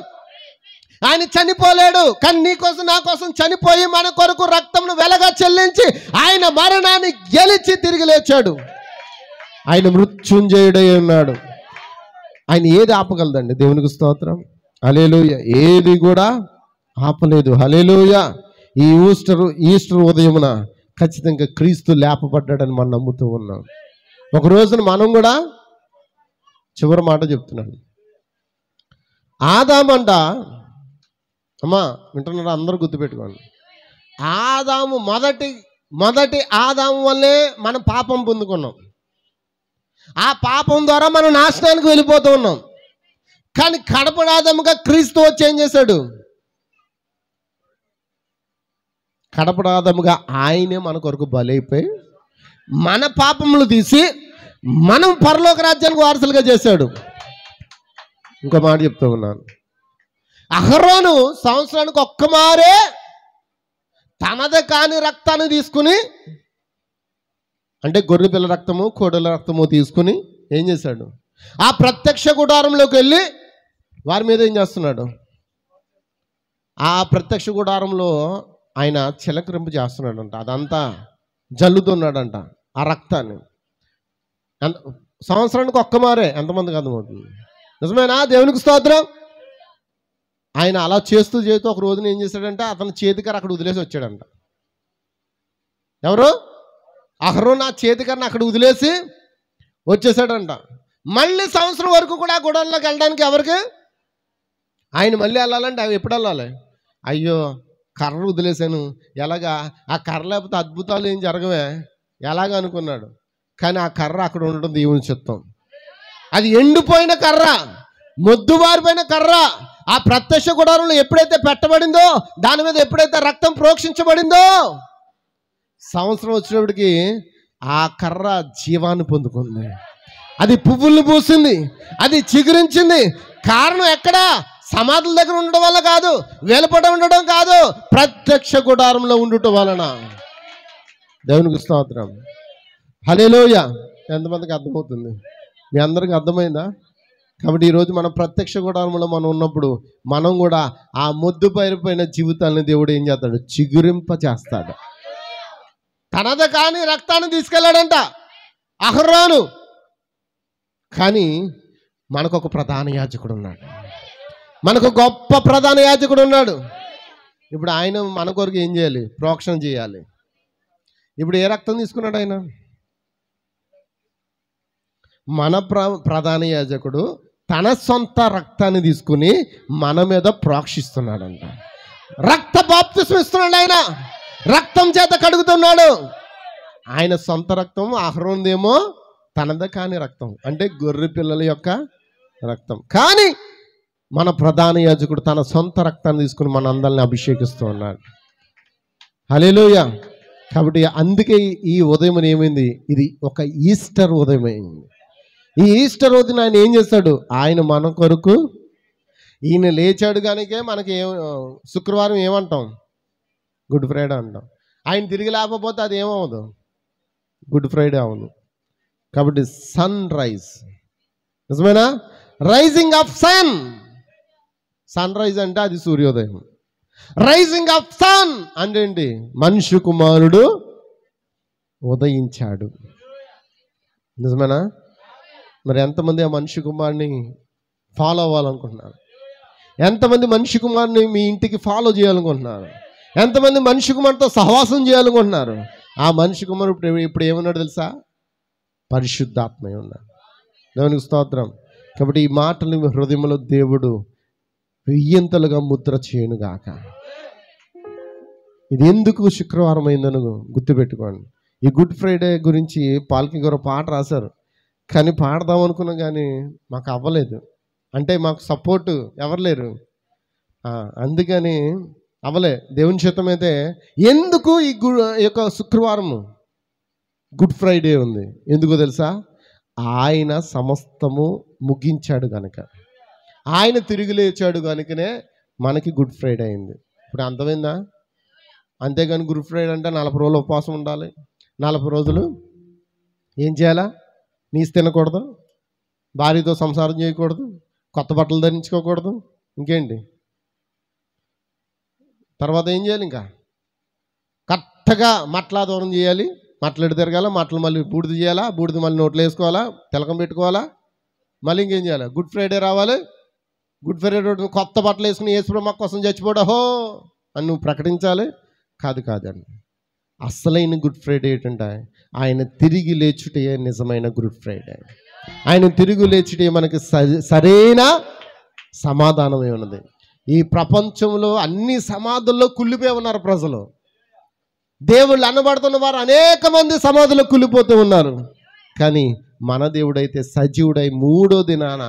ఆయన చనిపోలేడు, కానీ నీ కోసం నా కోసం చనిపోయి మన కొరకు రక్తంను వెలగా చెల్లించి ఆయన మరణాన్ని గెలిచి తిరిగి లేచాడు. ఆయన మృత్యుంజయుడై ఉన్నాడు. ఆయన ఏది ఆపగలదండి? దేవునికి స్తోత్రం. హల్లెలూయా. ఏది కూడా ఆపలేదు. హల్లెలూయా. ఈ ఈస్టర్ ఉదయమున ఖచ్చితంగా క్రీస్తు లేపబడ్డాడని మనం నమ్ముతూ ఉన్నాం. ఒక రోజున మనం కూడా, చివరి మాట చెప్తున్నాను, ఆదామంట, అమ్మా వింటున్నారా? అందరూ గుర్తుపెట్టుకోండి. ఆదాము మొదటి ఆదాము వల్లే మనం పాపం పొందుకున్నాం. ఆ పాపం ద్వారా మనం నాశనానికి వెళ్ళిపోతూ ఉన్నాం. కానీ కడపడాదముగా క్రీస్తు వచ్చి ఏం చేశాడు? కడపడాదముగా ఆయనే మన కొరకు బలైపోయి మన పాపములు తీసి మనం పరలోక రాజ్యానికి వారసులుగా చేశాడు. ఇంకో మాట చెప్తూ ఉన్నాను. అహరోను సంవత్సరానికి ఒక్కమారే తనది కాని రక్తాన్ని తీసుకుని, అంటే గొర్రె పిల్ల రక్తము, కోడెల రక్తము తీసుకుని ఏం చేశాడు? ఆ ప్రత్యక్ష గుడారంలోకి వెళ్ళి వారి మీద ఏం చేస్తున్నాడు? ఆ ప్రత్యక్ష గుడారంలో ఆయన చిలకరింపు చేస్తున్నాడంట. అదంతా జల్లుతున్నాడంట ఆ రక్తాన్ని. సంవత్సరానికి ఒక్కమారే. ఎంతమందికి అర్థమవుతుంది? నిజమేనా? దేవునికి స్తోత్రం. ఆయన అలా చేస్తూ ఒక రోజున ఏం చేశాడంటే అతని చేతికర అక్కడ వదిలేసి వచ్చాడంట. ఎవరు? అహరోను ఆ చేతికరని అక్కడ వదిలేసి వచ్చేసాడంట. మళ్ళీ సంవత్సరం వరకు కూడా ఆ గుడారంలోకి వెళ్ళడానికి ఎవరికి? ఆయన మళ్ళీ వెళ్ళాలంటే అవి ఎప్పుడు వెళ్ళాలి? అయ్యో కర్ర వదిలేశాను, ఎలాగా? ఆ కర్ర లేకపోతే అద్భుతాలు ఏం జరగవే, ఎలాగ అనుకున్నాడు. కానీ ఆ కర్ర అక్కడ ఉండడం దేవుని చిత్తం. అది ఎండిపోయిన కర్ర, మొద్దుబారిపోయిన కర్ర ఆ ప్రత్యక్ష గుడారంలో ఎప్పుడైతే పెట్టబడిందో, దాని మీద ఎప్పుడైతే రక్తం ప్రోక్షించబడిందో, సంవత్సరం వచ్చినప్పటికీ ఆ కర్ర జీవాన్ని పొందుకుంది. అది పువ్వులు పూసింది, అది చిగురించింది. కారణం ఎక్కడా? సమాధుల దగ్గర ఉండడం వల్ల కాదు, వెలుపట ఉండడం కాదు, ప్రత్యక్ష గుడారంలో ఉండటం వలన. దేవునికి స్తోత్రం. హల్లెలూయా. ఎంతమందికి అర్థమవుతుంది? మీ అందరికీ అర్థమైందా? కాబట్టి ఈరోజు మనం ప్రత్యక్ష గుడారంలో మనం ఉన్నప్పుడు మనం కూడా ఆ మొద్దు పైరిపోయిన జీవితాన్ని దేవుడు ఏం చేస్తాడు? చిగురింప చేస్తాడు. తనది కాని రక్తాన్ని తీసుకెళ్ళాడంట అహరోను. కానీ మనకు ఒక ప్రధాన యాజకుడు ఉన్నాడు, మనకు గొప్ప ప్రధాన యాజకుడు ఉన్నాడు. ఇప్పుడు ఆయన మన కొరకు ఏం చేయాలి? ప్రోక్షణ చేయాలి. ఇప్పుడు ఏ రక్తం తీసుకున్నాడు ఆయన? మన ప్రధాన యాజకుడు తన సొంత రక్తాన్ని తీసుకుని మన మీద ప్రోక్షిస్తున్నాడంట. రక్త బాప్తిస్మం ఇస్తున్నాడు ఆయన, రక్తం చేత కడుగుతున్నాడు. ఆయన సొంత రక్తం, అహరోనుదేమో తనది కాని రక్తం, అంటే గొర్రె పిల్లల యొక్క రక్తం. కానీ మన ప్రధాన యాజకుడు తన సొంత రక్తాన్ని తీసుకుని మన అందరిని అభిషేకిస్తూ ఉన్నాడు. హల్లెలూయా. కాబట్టి అందుకే ఈ ఉదయం ఏమైంది? ఇది ఒక ఈస్టర్ ఉదయం అయింది. ఈ ఈస్టర్ ఉదయం ఆయన ఏం చేస్తాడు? ఆయన మన కొరకు ఈయన లేచాడు కనుకే మనకి శుక్రవారం ఏమంటాం? గుడ్ ఫ్రైడే అంటాం. ఆయన తిరిగి లేకపోతే అది ఏమవుదు? గుడ్ ఫ్రైడే అవును. కాబట్టి సన్ రైజ్, నిజమేనా? Rising of sun. Sunrise అంటే అది సూర్యోదయం. రైజింగ్ ఆఫ్ సన్ అంటే ఏంటి? మనుష్య కుమారుడు ఉదయించాడు. నిజమేనా? మరి ఎంతమంది ఆ మనిషి కుమారుని ఫాలో అవ్వాలనుకుంటున్నారు? ఎంతమంది మనిషి కుమారుని మీ ఇంటికి ఫాలో చేయాలనుకుంటున్నారు? ఎంతమంది మనిషి కుమారుతో సహవాసం చేయాలనుకుంటున్నారు? ఆ మనిషి కుమారుడు ఇప్పుడు ఏమన్నాడు తెలుసా? పరిశుద్ధాత్మయ్య ఉన్నాడు. దేవునికి స్తోత్రం. కాబట్టి ఈ మాటలు మీ హృదయంలో దేవుడు వెయ్యింతలుగా ముద్ర చేయనుగాక. ఇది ఎందుకు శుక్రవారం అయిందని గుర్తుపెట్టుకోండి. ఈ గుడ్ ఫ్రైడే గురించి పాల్కి గారు పాట రాశారు, కానీ పాడదాం అనుకున్నాం కానీ మాకు అవ్వలేదు. అంటే మాకు సపోర్ట్ ఎవరు లేరు, అందుకని అవ్వలే. దేవుని చిత్తం అయితే ఎందుకు ఈ యొక్క శుక్రవారం గుడ్ ఫ్రైడే ఉంది? ఎందుకో తెలుసా? ఆయన సమస్తము ముగించాడు కనుక, ఆయన తిరిగి లేచాడు కనుకనే మనకి గుడ్ ఫ్రైడే అయింది. ఇప్పుడు అర్థమైందా? అంతేగాని గుడ్ ఫ్రైడే అంటే 40 రోజులు ఉపవాసం ఉండాలి, 40 రోజులు ఏం చేయాలా? నీసు తినకూడదు, భార్యతో సంసారం చేయకూడదు, కొత్త బట్టలు ధరించుకోకూడదు, ఇంకేంటి తర్వాత ఏం చేయాలి? ఇంకా కరెక్ట్గా మట్లా దూరం చేయాలి, మట్టలు తిరగాల, మట్టలు మళ్ళీ బూడిద చేయాలా, బూడిద మళ్ళీ నోట్లో వేసుకోవాలా, తిలకం పెట్టుకోవాలా, మళ్ళీ ఇంకేం చేయాలి? గుడ్ ఫ్రైడే రావాలి, గుడ్ ఫ్రైడే రోజు కొత్త బట్టలు వేసుకుని యేసుప్రభు మా కోసం చచ్చిపోడహో అని నువ్వు ప్రకటించాలి. కాదండి, అసలైన గుడ్ ఫ్రైడే ఏంటంటే ఆయన తిరిగి లేచుటే నిజమైన గుడ్ ఫ్రైడే. ఆయన తిరిగి లేచుటే మనకి సరైన సమాధానమే ఉన్నది. ఈ ప్రపంచంలో అన్ని సమాధుల్లో కుళ్ళిపోయి ఉన్నారు ప్రజలు. దేవుళ్ళు అనబడుతున్న వారు అనేక మంది సమాధుల్లో కుళ్ళిపోతూ ఉన్నారు. కానీ మన దేవుడైతే సజీవుడై 3వ దినాన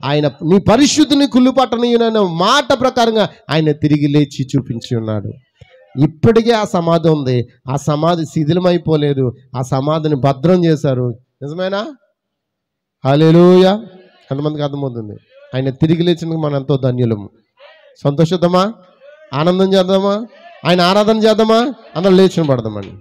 ఆయన నీ పరిశుద్ధిని కుళ్ళుపట్టనీయునన్న మాట ప్రకారంగా ఆయన తిరిగి లేచి చూపించి ఉన్నాడు. ఇప్పటికే ఆ సమాధి ఉంది, ఆ సమాధి శిథిలమైపోలేదు, ఆ సమాధిని భద్రం చేశారు. నిజమేనా? హల్లెలూయా. ఎంతమందికి అర్థమవుతుంది? ఆయన తిరిగి లేచినందుకు మనం ఎంతో ధన్యులము. సంతోషిద్దామా? ఆనందం చేద్దామా? ఆయన ఆరాధన చేద్దామా? అందరం లేచిన పడదామండి.